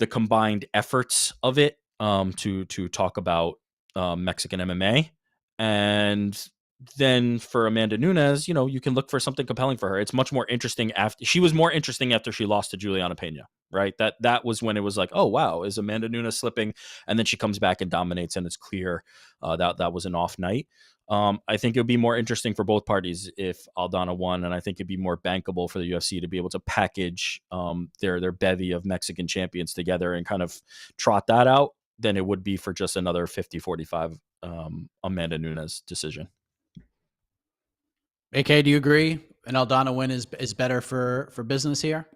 combined efforts of it to talk about Mexican MMA. And then for Amanda Nunes, you can look for something compelling for her. It's much more interesting after she lost to Juliana Pena, right? That was when it was like, oh wow, is Amanda Nunes slipping? And then she comes back and dominates, and it's clear that was an off night. I think it would be more interesting for both parties if Aldana won, and I think it'd be more bankable for the UFC to be able to package their bevy of Mexican champions together and kind of trot that out than it would be for just another 50-45 Amanda Nunes decision. AK, do you agree an Aldana win is better for business here?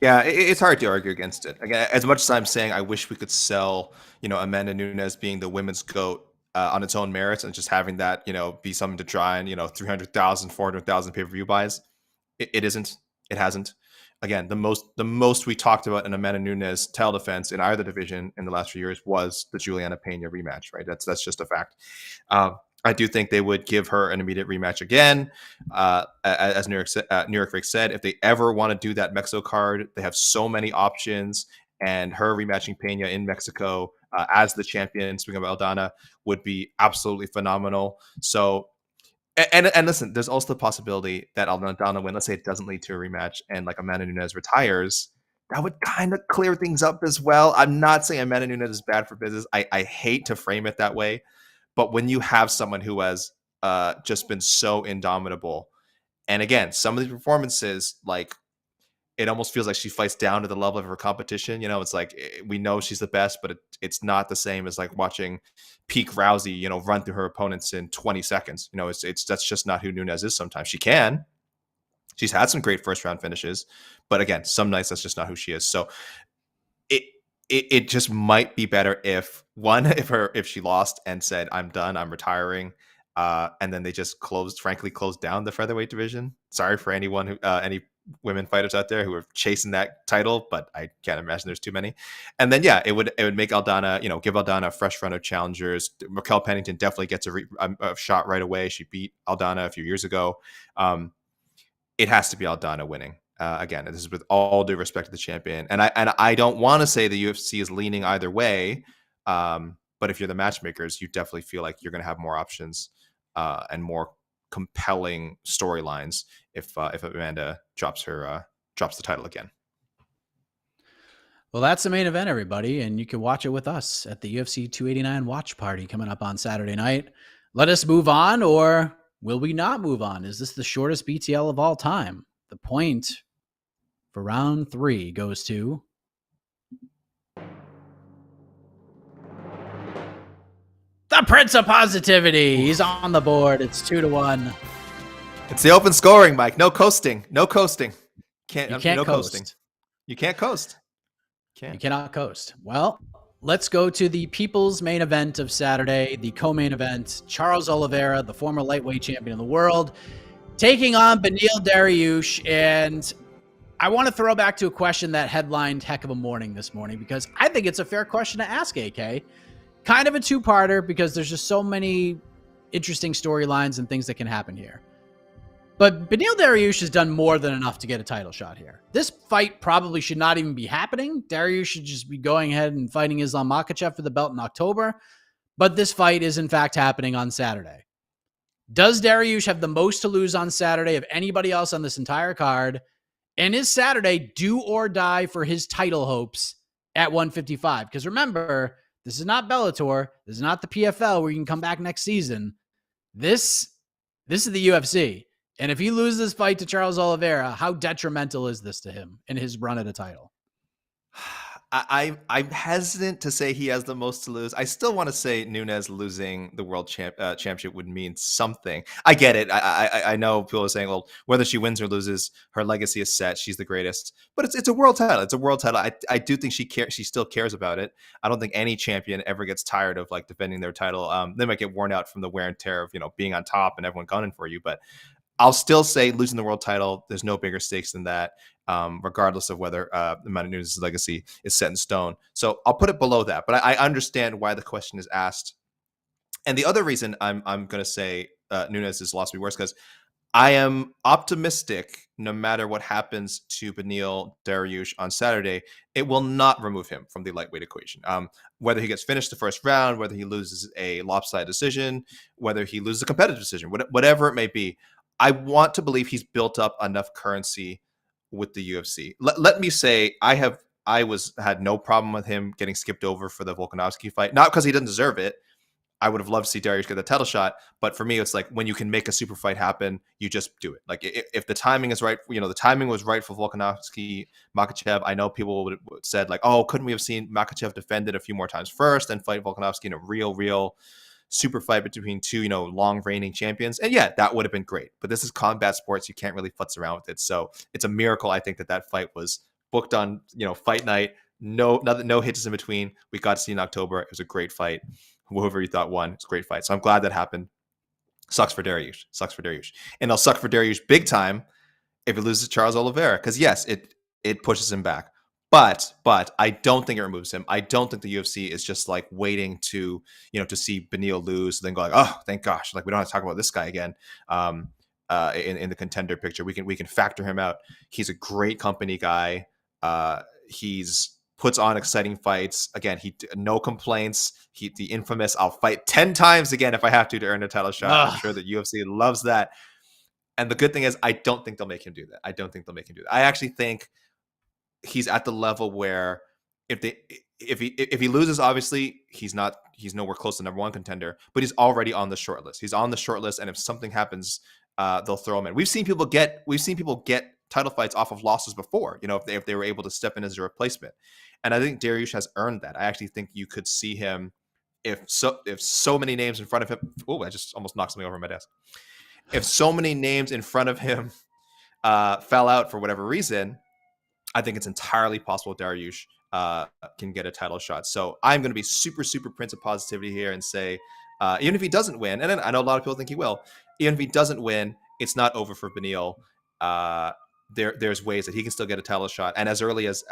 Yeah, it's hard to argue against it. Again, as much as I'm saying I wish we could sell, Amanda Nunes being the women's GOAT on its own merits and just having that, be something to try and, 300,000, 400,000 pay-per-view buys. It isn't. It hasn't. Again, the most we talked about in Amanda Nunes title defense in either division in the last few years was the Juliana Pena rematch, right? That's just a fact. I do think they would give her an immediate rematch again. As New York Rick said, if they ever want to do that Mexico card, they have so many options, and her rematching Pena in Mexico as the champion, speaking of Aldana, would be absolutely phenomenal. So, and listen, there's also the possibility that Aldana win, let's say it doesn't lead to a rematch, and like Amanda Nunes retires, that would kind of clear things up as well. I'm not saying Amanda Nunes is bad for business. I hate to frame it that way. But when you have someone who has just been so indomitable, and again, some of these performances, like, it almost feels like she fights down to the level of her competition. It's like, we know she's the best, but it's not the same as like watching peak Rousey, run through her opponents in 20 seconds. That's just not who Nunes is sometimes. She's had some great first round finishes, but again, some nights that's just not who she is. So it just might be better if she lost and said, I'm done, I'm retiring. And then they just closed down the featherweight division. Sorry for anyone who, any women fighters out there who are chasing that title, but I can't imagine there's too many. And then, yeah, it would make Aldana, give Aldana a fresh run of challengers. Raquel Pennington definitely gets a shot right away. She beat Aldana a few years ago. It has to be Aldana winning. Again, this is with all due respect to the champion, and I don't want to say the UFC is leaning either way, but if you're the matchmakers, you definitely feel like you're going to have more options and more compelling storylines if Amanda drops the title again. Well, that's the main event, everybody, and you can watch it with us at the UFC 289 watch party coming up on Saturday night. Let us move on, or will we not move on? Is this the shortest BTL of all time? The point for round 3 goes to the Prince of Positivity. He's on the board. It's 2-1. It's the open scoring, Mike. No coasting. You can't coast. Coasting. You can't coast. You cannot coast. Well, let's go to the people's main event of Saturday, the co-main event. Charles Oliveira, the former lightweight champion of the world, taking on Beneil Dariush. And I want to throw back to a question that headlined Heck of a Morning this morning, because I think it's a fair question to ask, AK. Kind of a two-parter, because there's just so many interesting storylines and things that can happen here. But Beneil Dariush has done more than enough to get a title shot here. This fight probably should not even be happening. Dariush should just be going ahead and fighting Islam Makhachev for the belt in October. But this fight is, in fact, happening on Saturday. Does Dariush have the most to lose on Saturday of anybody else on this entire card? And is Saturday do or die for his title hopes at 155? Because remember, this is not Bellator. This is not the PFL where you can come back next season. This is the UFC. And if he loses this fight to Charles Oliveira, how detrimental is this to him in his run at a title? I'm hesitant to say he has the most to lose. I still want to say Nunes losing the world championship would mean something. I get it. I know people are saying, well, whether she wins or loses, her legacy is set. She's the greatest. But it's a world title. It's a world title. I do think she still cares about it. I don't think any champion ever gets tired of like defending their title. They might get worn out from the wear and tear of being on top and everyone gunning for you, but I'll still say losing the world title, there's no bigger stakes than that, regardless of whether Amanda Nunes' legacy is set in stone. So I'll put it below that, but I understand why the question is asked. And the other reason I'm going to say Nunes' loss will be worse, because I am optimistic no matter what happens to Beneil Dariush on Saturday, it will not remove him from the lightweight equation. Whether he gets finished the first round, whether he loses a lopsided decision, whether he loses a competitive decision, whatever it may be, I want to believe he's built up enough currency with the UFC. Let me say, I had no problem with him getting skipped over for the Volkanovski fight, not because he didn't deserve it. I would have loved to see Dariush get the title shot, but for me, it's like when you can make a super fight happen, you just do it. Like if the timing is right, the timing was right for Volkanovski, Makhachev. I know people would said like, oh, couldn't we have seen Makhachev defend it a few more times first and fight Volkanovski in a real super fight between two, long reigning champions? And yeah, that would have been great. But this is combat sports. You can't really futz around with it. So it's a miracle, I think, that fight was booked on, fight night. No hits in between. We got to see in October. It was a great fight. Whoever you thought won, it's a great fight. So I'm glad that happened. Sucks for Dariush. And it'll suck for Dariush big time if he loses to Charles Oliveira. Because yes, it pushes him back. But I don't think it removes him. I don't think the UFC is just like waiting to see Beneil lose, then go like, oh, thank gosh, like we don't have to talk about this guy again. In the contender picture, we can factor him out. He's a great company guy. He's puts on exciting fights. Again, no complaints. The infamous, I'll fight 10 times again if I have to earn a title shot. I'm sure that UFC loves that. And the good thing is, I don't think they'll make him do that. I actually think he's at the level where if he loses, obviously he's nowhere close to number one contender, but he's already on the short list. He's on the short list, and if something happens, they'll throw him in. We've seen people get title fights off of losses before, if they were able to step in as a replacement. And I think Dariush has earned that. I actually think you could see him if so many names in front of him. Oh, I just almost knocked something over my desk. If so many names in front of him fell out for whatever reason, I think it's entirely possible Dariush can get a title shot. So I'm going to be super, super Prince of Positivity here and say, even if he doesn't win, and I know a lot of people think he will, even if he doesn't win, it's not over for Beneil. There's ways that he can still get a title shot, and as early as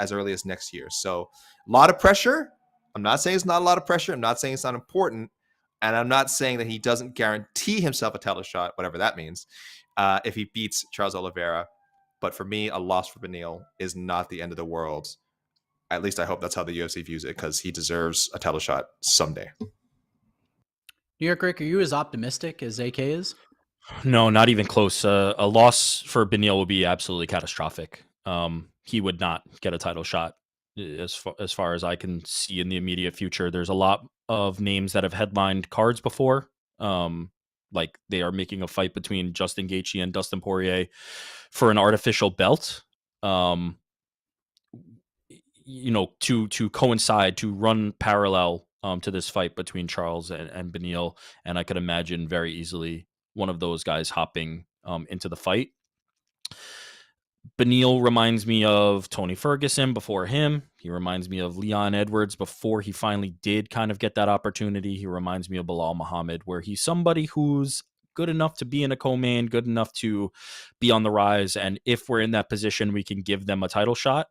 next year. So a lot of pressure. I'm not saying it's not a lot of pressure. I'm not saying it's not important. And I'm not saying that he doesn't guarantee himself a title shot, whatever that means, if he beats Charles Oliveira. But for me, a loss for Beneil is not the end of the world. At least I hope that's how the UFC views it, because he deserves a title shot someday. New York Rick, are you as optimistic as AK is? No, not even close. A loss for Beneil would be absolutely catastrophic. He would not get a title shot as far as I can see in the immediate future. There's a lot of names that have headlined cards before. Like they are making a fight between Justin Gaethje and Dustin Poirier for an artificial belt. To coincide, to run parallel to this fight between Charles and Beneil. And I could imagine very easily one of those guys hopping into the fight. Beneil reminds me of Tony Ferguson before him. He reminds me of Leon Edwards before he finally did kind of get that opportunity. He reminds me of Bilal Muhammad, where he's somebody who's good enough to be in a co-main, good enough to be on the rise. And if we're in that position, we can give them a title shot.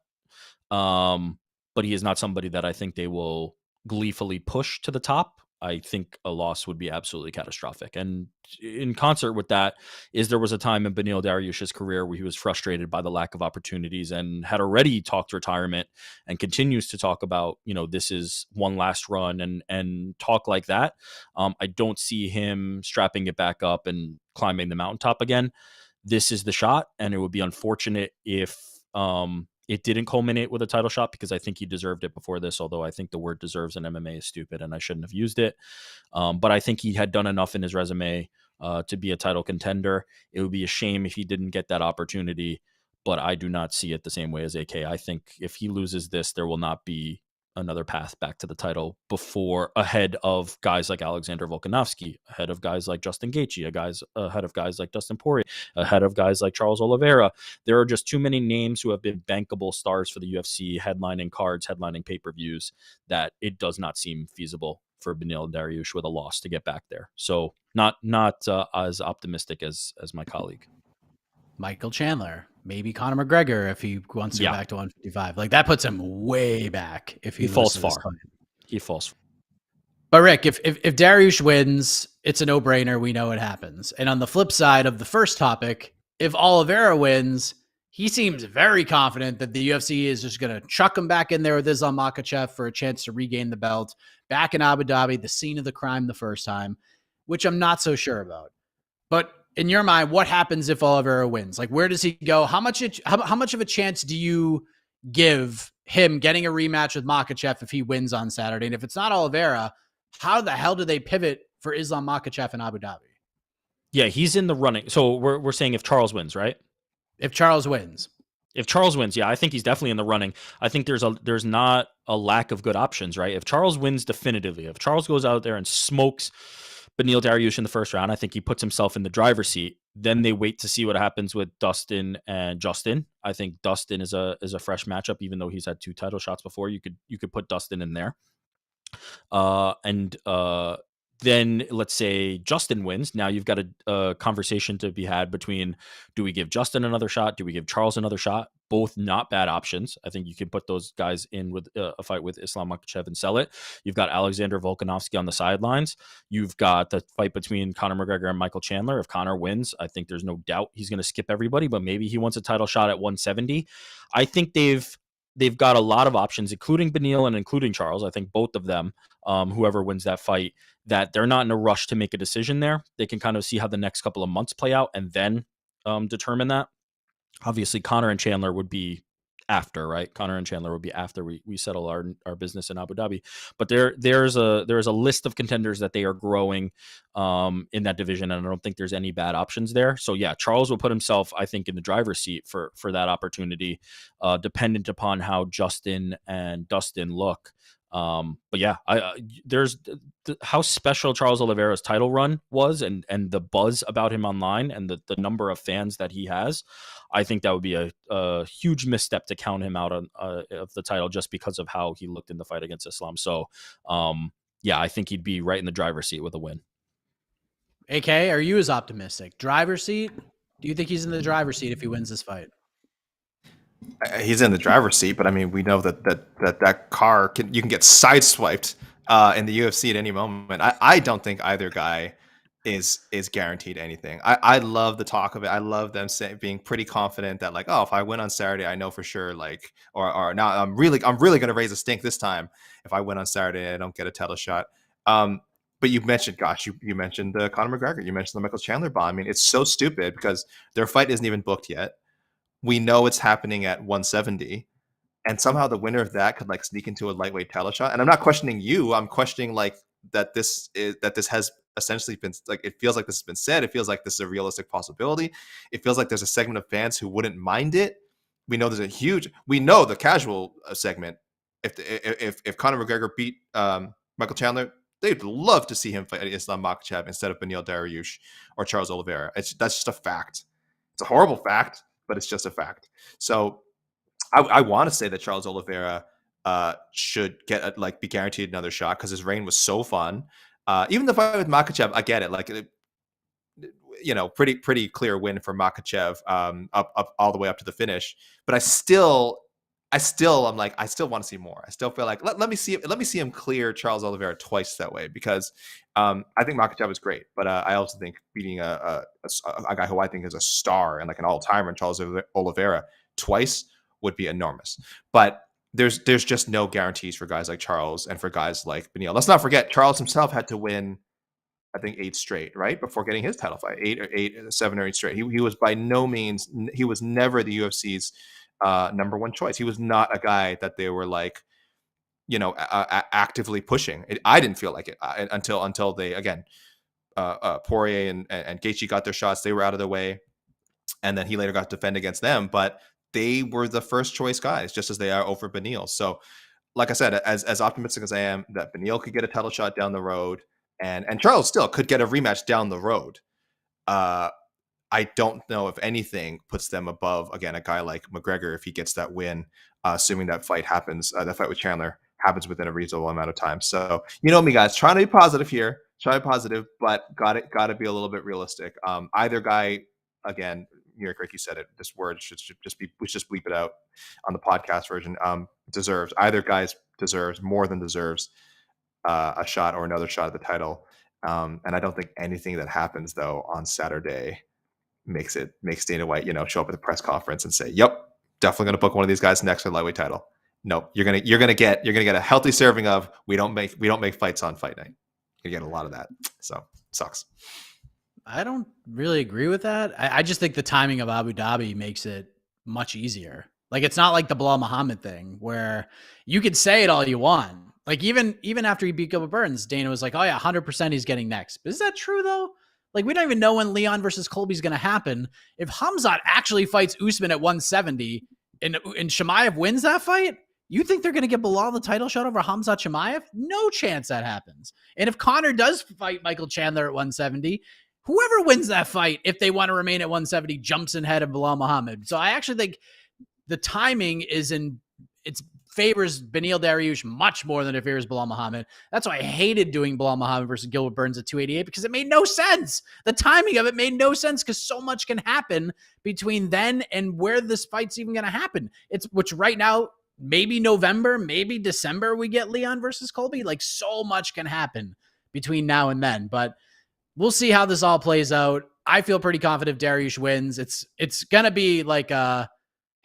But he is not somebody that I think they will gleefully push to the top. I think a loss would be absolutely catastrophic. And in concert with that is there was a time in Beneil Dariush's career where he was frustrated by the lack of opportunities and had already talked retirement and continues to talk about, this is one last run and talk like that. I don't see him strapping it back up and climbing the mountaintop again. This is the shot, and it would be unfortunate if it didn't culminate with a title shot, because I think he deserved it before this, although I think the word deserves in MMA is stupid and I shouldn't have used it. But I think he had done enough in his resume to be a title contender. It would be a shame if he didn't get that opportunity, but I do not see it the same way as AK. I think if he loses this, there will not be another path back to the title ahead of guys like Alexander Volkanovski, ahead of guys like Justin Gaethje, ahead of guys like Dustin Poirier, ahead of guys like Charles Oliveira. There are just too many names who have been bankable stars for the UFC, headlining cards, headlining pay-per-views, that it does not seem feasible for Beneil Dariush with a loss to get back there. So not as optimistic as my colleague. Michael Chandler, maybe Conor McGregor if he wants to go back to 155. Like, that puts him way back if he falls far. He falls. But Rick, if Dariush wins, it's a no-brainer. We know it happens. And on the flip side of the first topic, if Oliveira wins, he seems very confident that the UFC is just going to chuck him back in there with Islam Makhachev for a chance to regain the belt back in Abu Dhabi, the scene of the crime the first time, which I'm not so sure about. But in your mind, what happens if Oliveira wins? Like, where does he go? How much of a chance do you give him getting a rematch with Makhachev if he wins on Saturday? And if it's not Oliveira, how the hell do they pivot for Islam Makhachev in Abu Dhabi? Yeah, he's in the running. So we're saying if Charles wins, right? If Charles wins. If Charles wins, yeah, I think he's definitely in the running. I think there's not a lack of good options, right? If Charles wins definitively, if Charles goes out there and smokes Beneil Dariush in the first round, I think he puts himself in the driver's seat. Then they wait to see what happens with Dustin and Justin. I think Dustin is a fresh matchup, even though he's had 2 title shots before. You could put Dustin in there. Then let's say Justin wins. Now you've got a conversation to be had between, do we give Justin another shot? Do we give Charles another shot? Both not bad options. I think you can put those guys in with a fight with Islam Makhachev and sell it. You've got Alexander Volkanovski on the sidelines. You've got the fight between Conor McGregor and Michael Chandler. If Conor wins, I think there's no doubt he's going to skip everybody, but maybe he wants a title shot at 170. I think they've got a lot of options, including Beneil and including Charles. I think both of them, whoever wins that fight, that they're not in a rush to make a decision there. They can kind of see how the next couple of months play out and then determine that. Obviously, Conor and Chandler would be after, right? Conor and Chandler would be after we settle our business in Abu Dhabi. But there's a list of contenders that they are growing in that division, and I don't think there's any bad options there. So yeah, Charles will put himself, I think, in the driver's seat for that opportunity, dependent upon how Justin and Dustin look. But yeah, there's how special Charles Oliveira's title run was, and the buzz about him online, and the number of fans that he has. I think that would be a huge misstep to count him out of the title just because of how he looked in the fight against Islam. So, yeah, I think he'd be right in the driver's seat with a win. AK, are you as optimistic? Driver's seat? Do you think he's in the driver's seat if he wins this fight? He's in the driver's seat, but I mean, we know that car you can get sideswiped in the UFC at any moment. I don't think either guy is guaranteed anything. I love the talk of it. I love them being pretty confident that, like, oh, if I win on Saturday, I know for sure, like, or now I'm really going to raise a stink this time if I win on Saturday and I don't get a title shot. But you mentioned, you mentioned the Conor McGregor, you mentioned the Michael Chandler bomb. I mean, it's so stupid because their fight isn't even booked yet. We know it's happening at 170, and somehow the winner of that could like sneak into a lightweight title shot. And I'm not questioning you. I'm questioning like that this has essentially been, like, it feels like this has been said. It feels like this is a realistic possibility. It feels like there's a segment of fans who wouldn't mind it. We know we know the casual segment. If Conor McGregor beat Michael Chandler, they'd love to see him fight Islam Makhachev instead of Beneil Dariush or Charles Oliveira. That's just a fact. It's a horrible fact, but it's just a fact. So I want to say that Charles Oliveira should get be guaranteed another shot because his reign was so fun. Even the fight with Makhachev, I get it. Like, pretty clear win for Makhachev, up all the way up to the finish. But I still I'm like, I still want to see more. I still feel like let me see him clear Charles Oliveira twice that way, because I think Makhachev is great, but I also think beating a guy who I think is a star and like an all-timer in Charles Oliveira twice would be enormous. But there's just no guarantees for guys like Charles and for guys like Beneil. Let's not forget, Charles himself had to win, I think, 8 straight, right? Before getting his title fight, 7 or 8 straight. He was by no means, he was never the UFC's number one choice. He was not a guy that they were like, actively pushing. I didn't feel like it until they, again, Poirier and Gaethje got their shots. They were out of the way. And then he later got to defend against them. But they were the first choice guys, just as they are over Beneil. So, like I said, as optimistic as I am that Beneil could get a title shot down the road, and Charles still could get a rematch down the road, I don't know if anything puts them above, again, a guy like McGregor if he gets that win, assuming that fight happens, that fight with Chandler happens within a reasonable amount of time. So, me, guys, trying to be positive here, but got to be a little bit realistic. Either guy, again, New York Ricky said it, this word should just bleep it out on the podcast version. Either guy deserves more than deserves a shot or another shot at the title. And I don't think anything that happens though on Saturday makes Dana White, show up at the press conference and say, "Yep, definitely going to book one of these guys next for the lightweight title." No, you're gonna get a healthy serving of we don't make fights on fight night. You get a lot of that, so sucks. I don't really agree with that. I just think the timing of Abu Dhabi makes it much easier. Like, it's not like the Bilal Muhammad thing where you could say it all you want. Like, even after he beat Gilbert Burns, Dana was like, "Oh yeah, 100% he's getting next." But is that true though? Like, we don't even know when Leon versus Colby's going to happen. If Khamzat actually fights Usman at 170 and Chimaev wins that fight, you think they're going to get Bilal the title shot over Khamzat Chimaev? No chance that happens. And if Conor does fight Michael Chandler at 170, whoever wins that fight, if they want to remain at 170, jumps in ahead of Bilal Muhammad. So I actually think the timing it favors Beneil Dariush much more than it favors Bilal Muhammad. That's why I hated doing Bilal Muhammad versus Gilbert Burns at 288, because it made no sense. The timing of it made no sense because so much can happen between then and where this fight's even going to happen. Which right now, maybe November, maybe December, we get Leon versus Colby. Like, so much can happen between now and then, but we'll see how this all plays out. I feel pretty confident Dariush wins. It's going to be like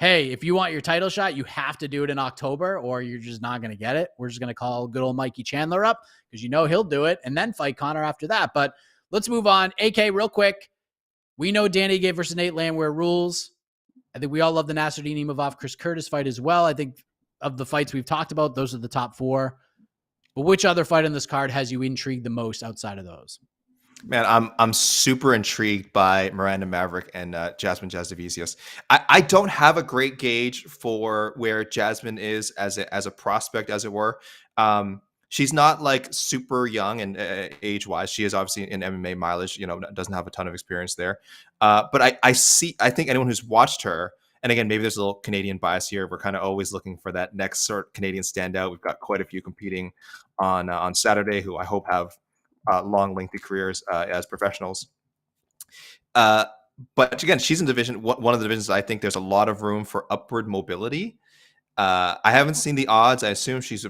hey, if you want your title shot, you have to do it in October or you're just not going to get it. We're just going to call good old Mikey Chandler up because he'll do it and then fight Conor after that. But let's move on. AK, real quick. We know Danny Gay versus Nate Landwehr rules. I think we all love the Nasruddin Imavov Chris Curtis fight as well. I think of the fights we've talked about, those are the top 4. But which other fight on this card has you intrigued the most outside of those? Man, I'm super intrigued by Miranda Maverick and Jasmine Jasudavicius. I don't have a great gauge for where Jasmine is as a prospect, as it were. She's not like super young and age wise. She is obviously in MMA mileage. Doesn't have a ton of experience there. But I think anyone who's watched her, and again, maybe there's a little Canadian bias here. We're kind of always looking for that next sort of Canadian standout. We've got quite a few competing on Saturday who I hope have long, lengthy careers as professionals. But again, she's in one of the divisions I think there's a lot of room for upward mobility. I haven't seen the odds. I assume she's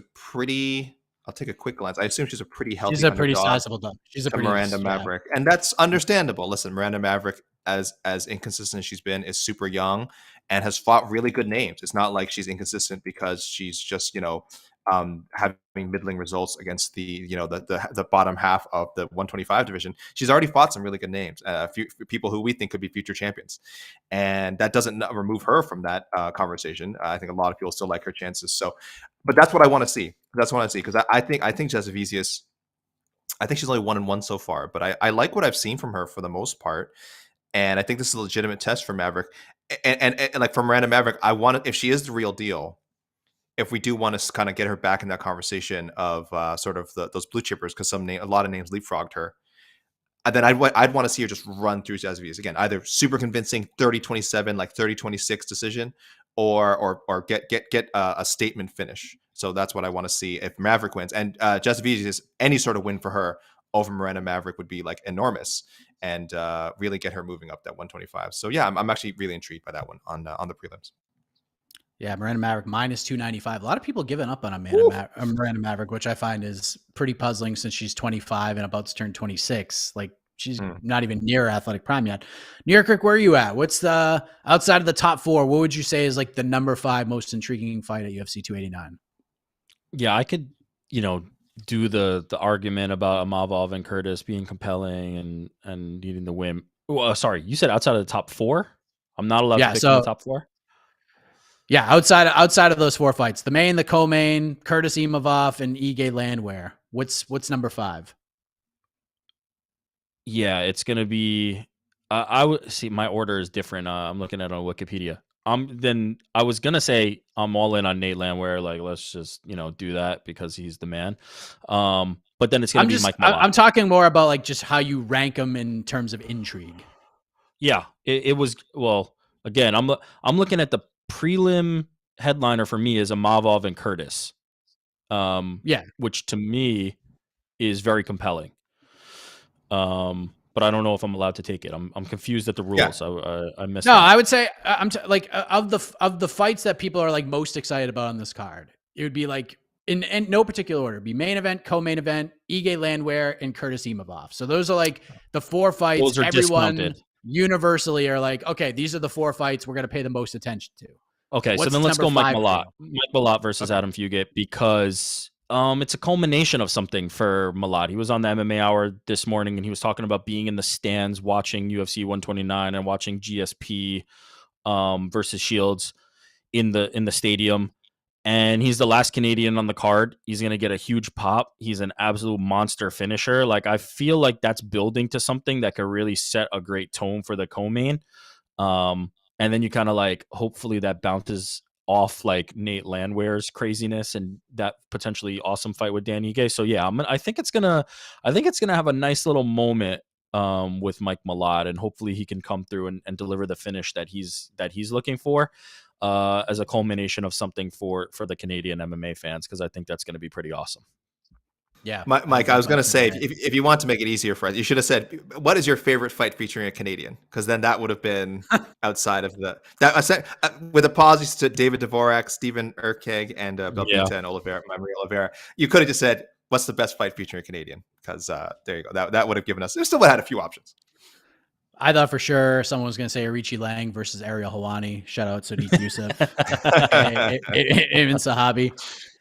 I'll take a quick glance. I assume she's a pretty healthy She's a pretty sizable dog. She's a pretty Miranda Maverick. And that's understandable. Listen, Miranda Maverick, as inconsistent as she's been, is super young and has fought really good names. It's not like she's inconsistent because she's just, having middling results against the bottom half of the 125 division. She's already fought some really good names, a few people who we think could be future champions, and that doesn't remove her from that conversation. I think a lot of people still like her chances. So, but that's what I want to see. Because I think Jasudavicius, I think she's only 1-1 so far, but I like what I've seen from her for the most part, and I think this is a legitimate test for Maverick. And like for Miranda Maverick, if she is the real deal, if we do want to kind of get her back in that conversation of sort of those blue chippers, because a lot of names leapfrogged her, then I'd want to see her just run through Jasudavicius again, either super convincing 30-27, like 30-26 decision, or get a statement finish. So that's what I want to see if Maverick wins. And Jasudavicius, any sort of win for her over Miranda Maverick would be like enormous, and really get her moving up that 125. So yeah, I'm actually really intrigued by that one on the prelims. Yeah, Miranda Maverick minus 295. A lot of people giving up on Miranda Maverick, which I find is pretty puzzling since she's 25 and about to turn 26. Like she's not even near athletic prime yet. New York Rick, where are you at? What's the outside of the top 4? What would you say is like the number 5 most intriguing fight at UFC 289? Yeah, I could, do the argument about Amavov and Curtis being compelling and needing the win. Well, sorry, you said outside of the top 4? I'm not allowed to pick in the top 4? Yeah, outside of those 4 fights, the main, the co-main, Curtis Imavov, and Ige Landwehr. What's number 5? Yeah, it's gonna be. I would see my order is different. I'm looking at it on Wikipedia. Then I was gonna say I'm all in on Nate Landwehr. Like, let's just do that because he's the man. But then it's gonna be Mike Malott. I'm talking more about like just how you rank them in terms of intrigue. Yeah, it was. Well, again, I'm looking at the prelim headliner for me is Amavov and Curtis. Which to me is very compelling. But I don't know if I'm allowed to take it. I'm confused at the rules. Yeah. I missed. No, I would say of the fights that people are like most excited about on this card, it would be like in no particular order. It'd be main event, co-main event, Ige Landwehr, and Curtis Imavov. So those are like the 4 fights. Those are everyone discounted. Universally are like, okay, these are the 4 fights we're going to pay the most attention to. Okay, so then let's go Mike Malott. Mike Malott versus Adam Fugate because it's a culmination of something for Malott. He was on the MMA Hour this morning and he was talking about being in the stands watching UFC 129 and watching GSP versus Shields in the stadium. And he's the last Canadian on the card. He's going to get a huge pop. He's an absolute monster finisher. Like, I feel like that's building to something that could really set a great tone for the co-main. And then you kind of like, hopefully that bounces off like Nate Landwehr's craziness and that potentially awesome fight with Dan Ige. So yeah, I think it's gonna have a nice little moment with Mike Malott, and hopefully he can come through and deliver the finish that he's looking for as a culmination of something for the Canadian MMA fans, because I think that's going to be pretty awesome. Yeah, Mike, I was going to say, if you want to make it easier for us, you should have said, what is your favorite fight featuring a Canadian? Because then that would have been outside of with apologies to David Dvorak, Stephen Urqueg, and Belbuta and Maria Oliveira. You could have just said, what's the best fight featuring a Canadian? Because there you go. That would have given us, it still would have had a few options. I thought for sure someone was going to say Arichi Lang versus Ariel Helwani. Shout out Sadiq Youssef. Even Sahabi.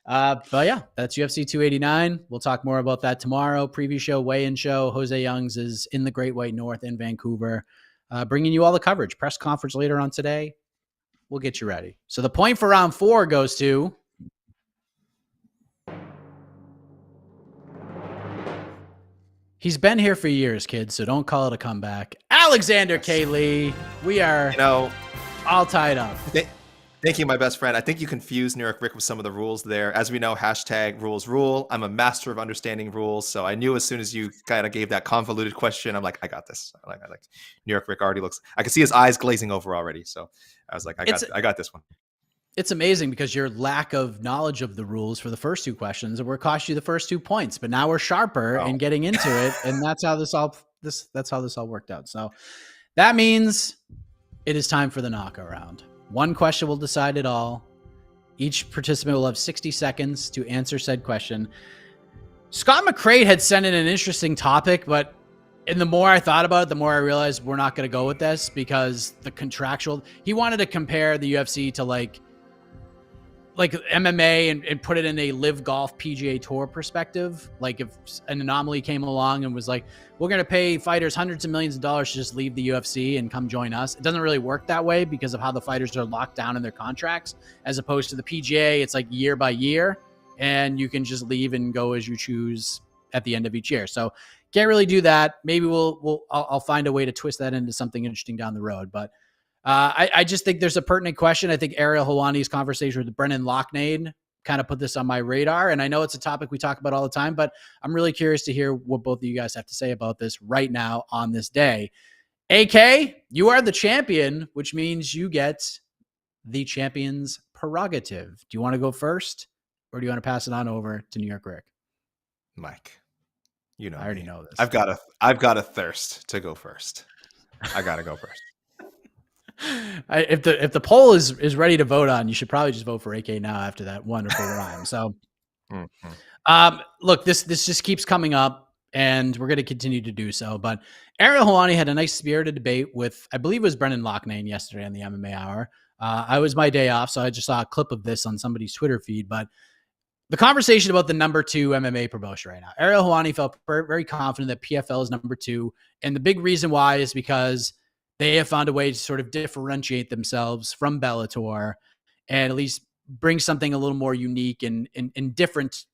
But yeah, that's UFC 289. We'll talk more about that tomorrow. Preview show, weigh-in show. Jose Youngs is in the Great White North in Vancouver, bringing you all the coverage. Press conference later on today. We'll get you ready. So the point for round 4 goes to he's been here for years, kids, so don't call it a comeback. Alexander K. Lee. We are all tied up. Thank you, my best friend. I think you confused New York Rick with some of the rules there. As we know, #rules rule. I'm a master of understanding rules, so I knew as soon as you kind of gave that convoluted question, I'm like, I got this. I like New York Rick already looks. I can see his eyes glazing over already. So I was like, I got this one. It's amazing because your lack of knowledge of the rules for the first 2 questions were cost you the first 2 points, but now we're sharper and getting into it, and that's how this all worked out. So that means it is time for the knockout round. 1 question will decide it all. Each participant will have 60 seconds to answer said question. Scott McCrae had sent in an interesting topic, but the more I thought about it, the more I realized we're not going to go with this because the contractual. He wanted to compare the UFC to like MMA and put it in a live golf PGA Tour perspective. Like if an anomaly came along and was like, we're going to pay fighters hundreds of millions of dollars to just leave the UFC and come join us. It doesn't really work that way because of how the fighters are locked down in their contracts, as opposed to the PGA. It's like year by year and you can just leave and go as you choose at the end of each year. So can't really do that. Maybe I'll find a way to twist that into something interesting down the road. But I just think there's a pertinent question. I think Ariel Helwani's conversation with Brennan Loughnane kind of put this on my radar. And I know it's a topic we talk about all the time, but I'm really curious to hear what both of you guys have to say about this right now on this day. AK, you are the champion, which means you get the champion's prerogative. Do you want to go first or do you want to pass it on over to New York Rick? Mike, You know, I already me. know this. I've got a thirst to go first. I gotta go first. If the poll is ready to vote on, you should probably just vote for AK now after that wonderful rhyme. So, look, this just keeps coming up, and we're going to continue to do so. But Ariel Helwani had a nice spirited debate with, I believe it was Brendan Loughnane yesterday on the MMA Hour. I was my day off, so I just saw a clip of this on somebody's Twitter feed. But the conversation about the number 2 MMA promotion right now, Ariel Helwani felt very confident that PFL is number 2, and the big reason why is because they have found a way to sort of differentiate themselves from Bellator and at least bring something a little more unique and different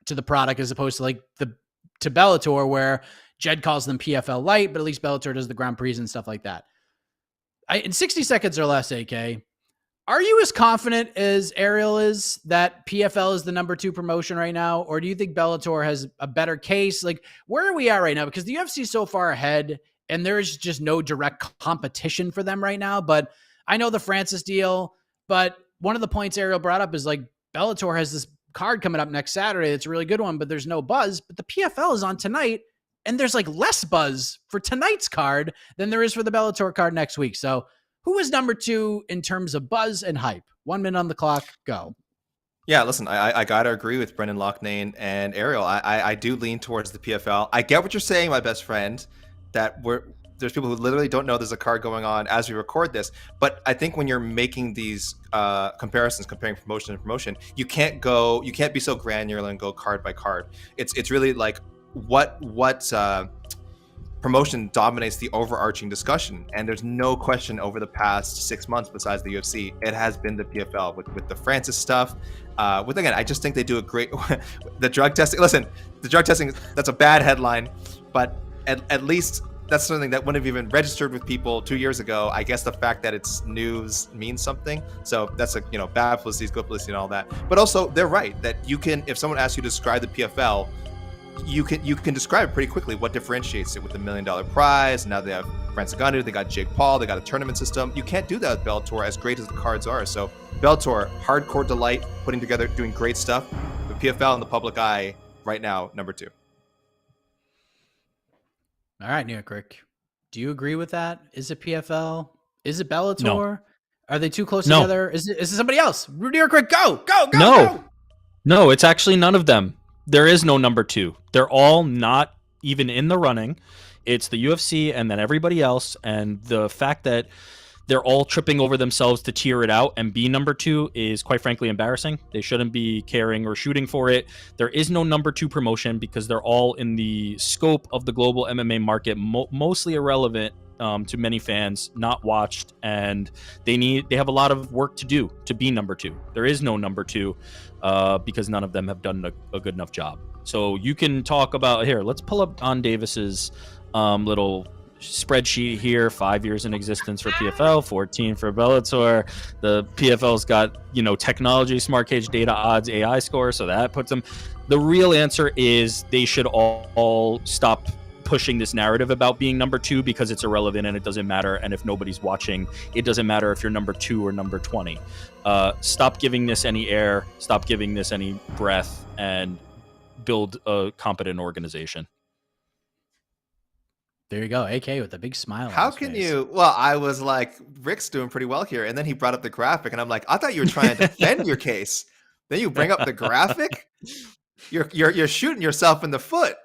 to the product, as opposed to like to Bellator, where Jed calls them PFL light, but at least Bellator does the Grand Prix and stuff like that. In 60 seconds or less, AK, are you as confident as Ariel is that PFL is the number 2 promotion right now? Or do you think Bellator has a better case? Like, where are we at right now? Because the UFC is so far ahead and there's just no direct competition for them right now. But I know the Francis deal, but one of the points Ariel brought up is like Bellator has this card coming up next Saturday. It's a really good one, but there's no buzz. But the PFL is on tonight, and there's like less buzz for tonight's card than there is for the Bellator card next week. So who is number 2 in terms of buzz and hype? 1 minute on the clock, go. Yeah, listen, I gotta agree with Brendan Loughnane and Ariel. I do lean towards the PFL. I get what you're saying, my best friend, that there's people who literally don't know there's a card going on as we record this. But I think when you're making these comparisons, comparing promotion and promotion, you can't be so granular and go card by card. It's really like what promotion dominates the overarching discussion, and there's no question over the past 6 months, besides the UFC, it has been the PFL with the Francis stuff. Again, I just think they do a great the drug testing. Listen, the drug testing, that's a bad headline, but at least that's something that wouldn't have even registered with people 2 years ago. I guess the fact that it's news means something. So that's bad publicity is good publicity and all that. But also, they're right that you can, if someone asks you to describe the PFL, you can describe pretty quickly what differentiates it with the $1 million prize. Now they have Francis Ngannou, they got Jake Paul, they got a tournament system. You can't do that with Bellator, as great as the cards are. So Bellator, hardcore delight, putting together, doing great stuff. The PFL in the public eye right now, number 2. All right, New York Rick, do you agree with that? Is it PFL? Is it Bellator? No. Are they too close together? Is it somebody else? New York Rick, go! No, it's actually none of them. There is no number 2. They're all not even in the running. It's the UFC and then everybody else. And the fact that they're all tripping over themselves to tier it out and be number 2 is quite frankly embarrassing. They shouldn't be caring or shooting for it. There is no number 2 promotion because they're all in the scope of the global MMA market, mostly irrelevant to many fans, not watched, and they have a lot of work to do to be number 2. There is no number 2 because none of them have done a good enough job. So you can talk about, here, let's pull up Don Davis's little spreadsheet here. 5 years in existence for PFL, 14 for Bellator. The PFL's got technology, smart cage, data, odds, AI score, so that puts them. The real answer is they should all stop pushing this narrative about being number 2 because it's irrelevant and it doesn't matter. And if nobody's watching, it doesn't matter if you're number 2 or number 20. Stop giving this any air, stop giving this any breath, and build a competent organization. There you go, AK with a big smile. How can you? Well, I was like, Rick's doing pretty well here, and then he brought up the graphic, and I'm like, I thought you were trying to defend your case. Then you bring up the graphic. You're shooting yourself in the foot.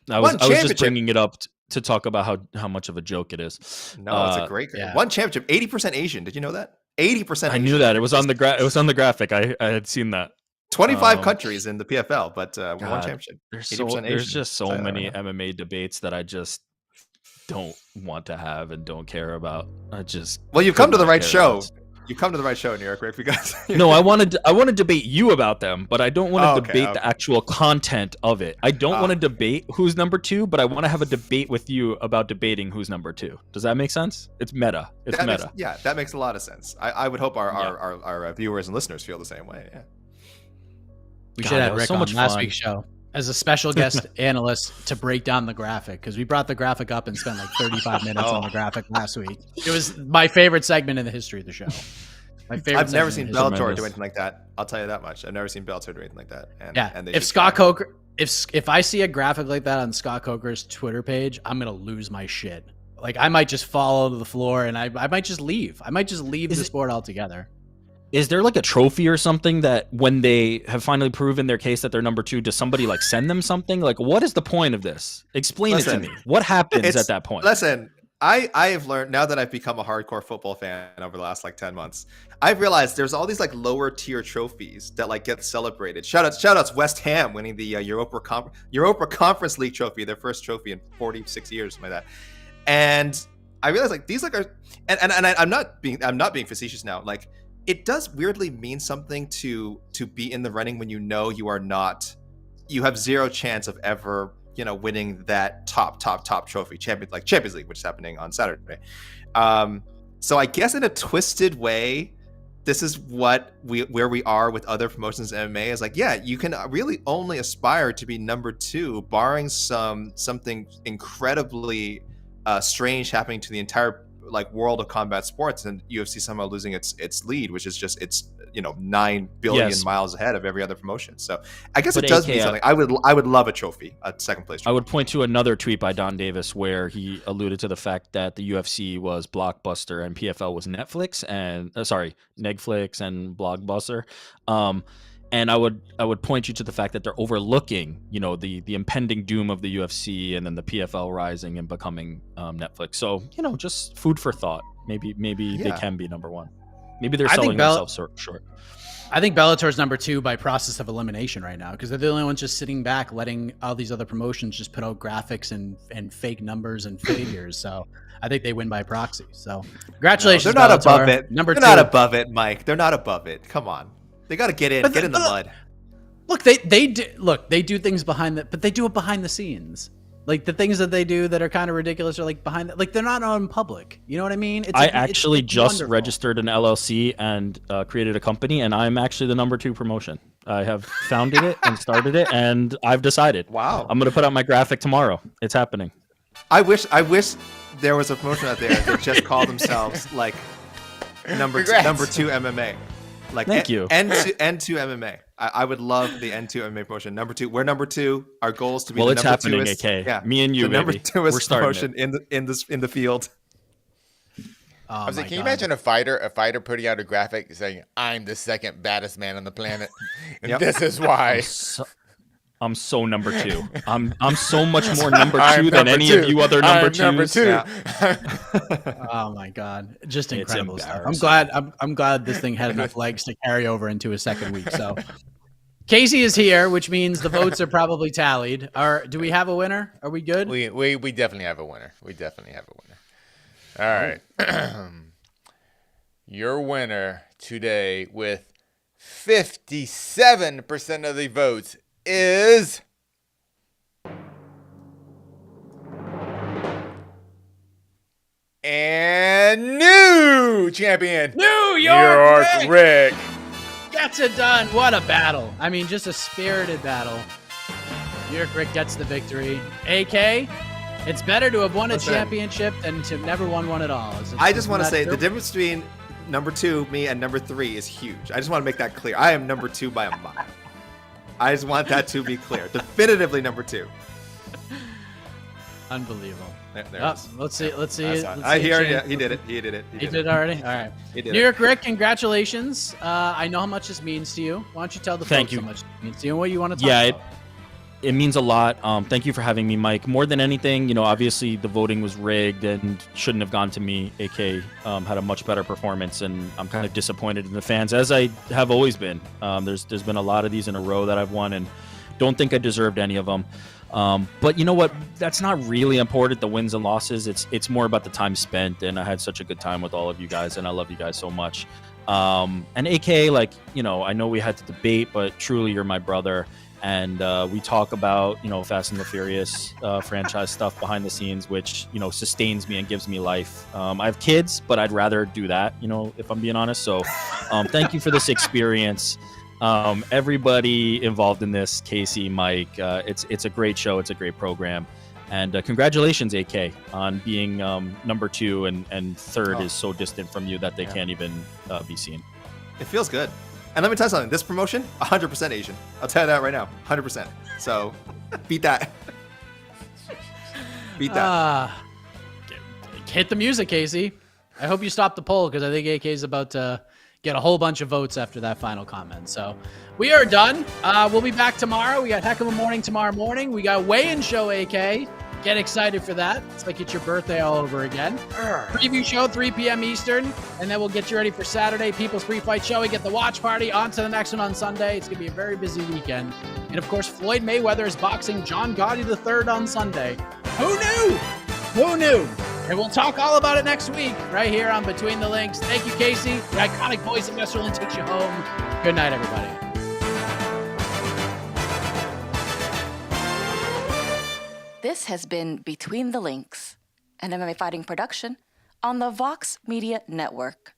I was just bringing it up to talk about how much of a joke it is. No, it's a great. Yeah. One championship, 80% Asian. Did you know that? 80%. I knew that. It was on the it was on the graphic. I had seen that. 25 countries in the PFL, but God, one championship. There's just so many MMA debates that I just don't want to have and don't care about. Well, you've come to the right show. You've come to the right show, New York Rick, because no, I want to debate you about them, but I don't want to debate the actual content of it. I don't want to debate who's number 2, but I want to have a debate with you about debating who's number 2. Does that make sense? It's meta. That makes a lot of sense. I would hope our viewers and listeners feel the same way. Yeah. We should have Rick on last week's show as a special guest analyst to break down the graphic, because we brought the graphic up and spent like 35 minutes on the graphic last week. It was my favorite segment in the history of the show. I've never seen Bellator do anything like that. I'll tell you that much. I've never seen Bellator do anything like that. And if Scott Coker if I see a graphic like that on Scott Coker's Twitter page, I'm gonna lose my shit. Like I might just fall to the floor and I might just leave. I might just leave the sport altogether. Is there like a trophy or something that when they have finally proven their case that they're number 2, does somebody like send them something? Like, what is the point of this? Explain it to me. What happens at that point? Listen, I have learned now that I've become a hardcore football fan over the last like 10 months. I've realized there's all these like lower tier trophies that like get celebrated. Shout outs West Ham winning the Europa Conference League trophy, their first trophy in 46 years, something like that. And I realized like these like are, and I'm not being facetious now. Like, it does weirdly mean something to be in the running when you know you have zero chance of ever, winning that top trophy, Champions League, which is happening on Saturday. So I guess in a twisted way, this is where we are with other promotions in MMA is like, yeah, you can really only aspire to be number 2, barring something incredibly strange happening to the entire like world of combat sports, and UFC somehow losing its lead, which is just 9 billion miles ahead of every other promotion. So I guess it does mean something. I would love a trophy, a second place trophy. I would point to another tweet by Don Davis where he alluded to the fact that the UFC was Blockbuster and PFL was Netflix and Negflix and Blockbuster. And I would point you to the fact that they're overlooking, the impending doom of the UFC and then the PFL rising and becoming Netflix. So, just food for thought. Maybe they can be number 1. Maybe they're selling themselves short. I think Bellator's number 2 by process of elimination right now because they're the only ones just sitting back, letting all these other promotions just put out graphics and fake numbers and figures. So I think they win by proxy. So congratulations, they're not Bellator. above it. Number 2. They're not above it, Mike. They're not above it. Come on. They got to get in the mud. Look, they do things but they do it behind the scenes. Like the things that they do that are kind of ridiculous are like behind, like they're not on public. You know what I mean? I actually just registered an LLC and created a company, and I'm actually the number 2 promotion. I have founded it and started it, and I've decided. Wow. I'm going to put out my graphic tomorrow. It's happening. I wish there was a promotion out there that just called themselves like number 2 MMA. Like Thank you. N2 MMA. I would love the N2 MMA promotion. Number 2. We're number 2. Our goal is to be the number 2. Well, it's happening, AK. Yeah. Me and you, the number baby. 2 promotion in the field. I was like, can you imagine a fighter putting out a graphic saying, "I'm the second baddest man on the planet, and this is why." I'm so number 2. I'm so much more number 2 than any of you other number 2s. Number 2. Yeah. Oh my God, just incredible stuff. I'm glad this thing had enough legs to carry over into a second week. So Casey is here, which means the votes are probably tallied. Do we have a winner? Are we good? We definitely have a winner. All right. Your winner today with 57% of the votes is and new champion New York Rick gets it done. What a battle. I mean, just a spirited battle. New York Rick gets the victory. AK, it's better to have won a championship than to have never won one at all. I just want to say the difference between number 2, me, and number 3 is huge. I just want to make that clear. I am number 2 by a mile. I just want that to be clear. Definitively number 2. Unbelievable. There let's see. I hear you. He did it. He did it already? All right. New York Rick, congratulations. I know how much this means to you. Why don't you tell the folks how much it means to you and what you want to talk about? It means a lot. Thank you for having me, Mike. More than anything, obviously the voting was rigged and shouldn't have gone to me. AK had a much better performance, and I'm kind of disappointed in the fans, as I have always been. There's been a lot of these in a row that I've won, and don't think I deserved any of them. But you know what? That's not really important, the wins and losses. It's more about the time spent, and I had such a good time with all of you guys, and I love you guys so much. And AK, I know we had to debate, but truly you're my brother. And we talk about, Fast and the Furious franchise stuff behind the scenes, which, sustains me and gives me life. I have kids, but I'd rather do that, if I'm being honest. So thank you for this experience. Everybody involved in this, Casey, Mike, it's a great show. It's a great program. And congratulations, AK, on being number 2 and third is so distant from you that they can't even be seen. It feels good. And let me tell you something. This promotion, 100% Asian. I'll tell you that right now. 100%. So beat that. Beat that. Hit the music, Casey. I hope you stop the poll because I think AK is about to get a whole bunch of votes after that final comment. So we are done. We'll be back tomorrow. We got heck of a morning tomorrow morning. We got a weigh-in show, AK. Get excited for that. It's like it's your birthday all over again. Preview show, 3 p.m. Eastern. And then we'll get you ready for Saturday, People's Free Fight Show. We get the watch party. On to the next one on Sunday. It's going to be a very busy weekend. And, of course, Floyd Mayweather is boxing John Gotti III on Sunday. Who knew? Who knew? And we'll talk all about it next week right here on Between the Links. Thank you, Casey. The iconic voice of Westerland takes you home. Good night, everybody. This has been Between the Links, an MMA fighting production on the Vox Media Network.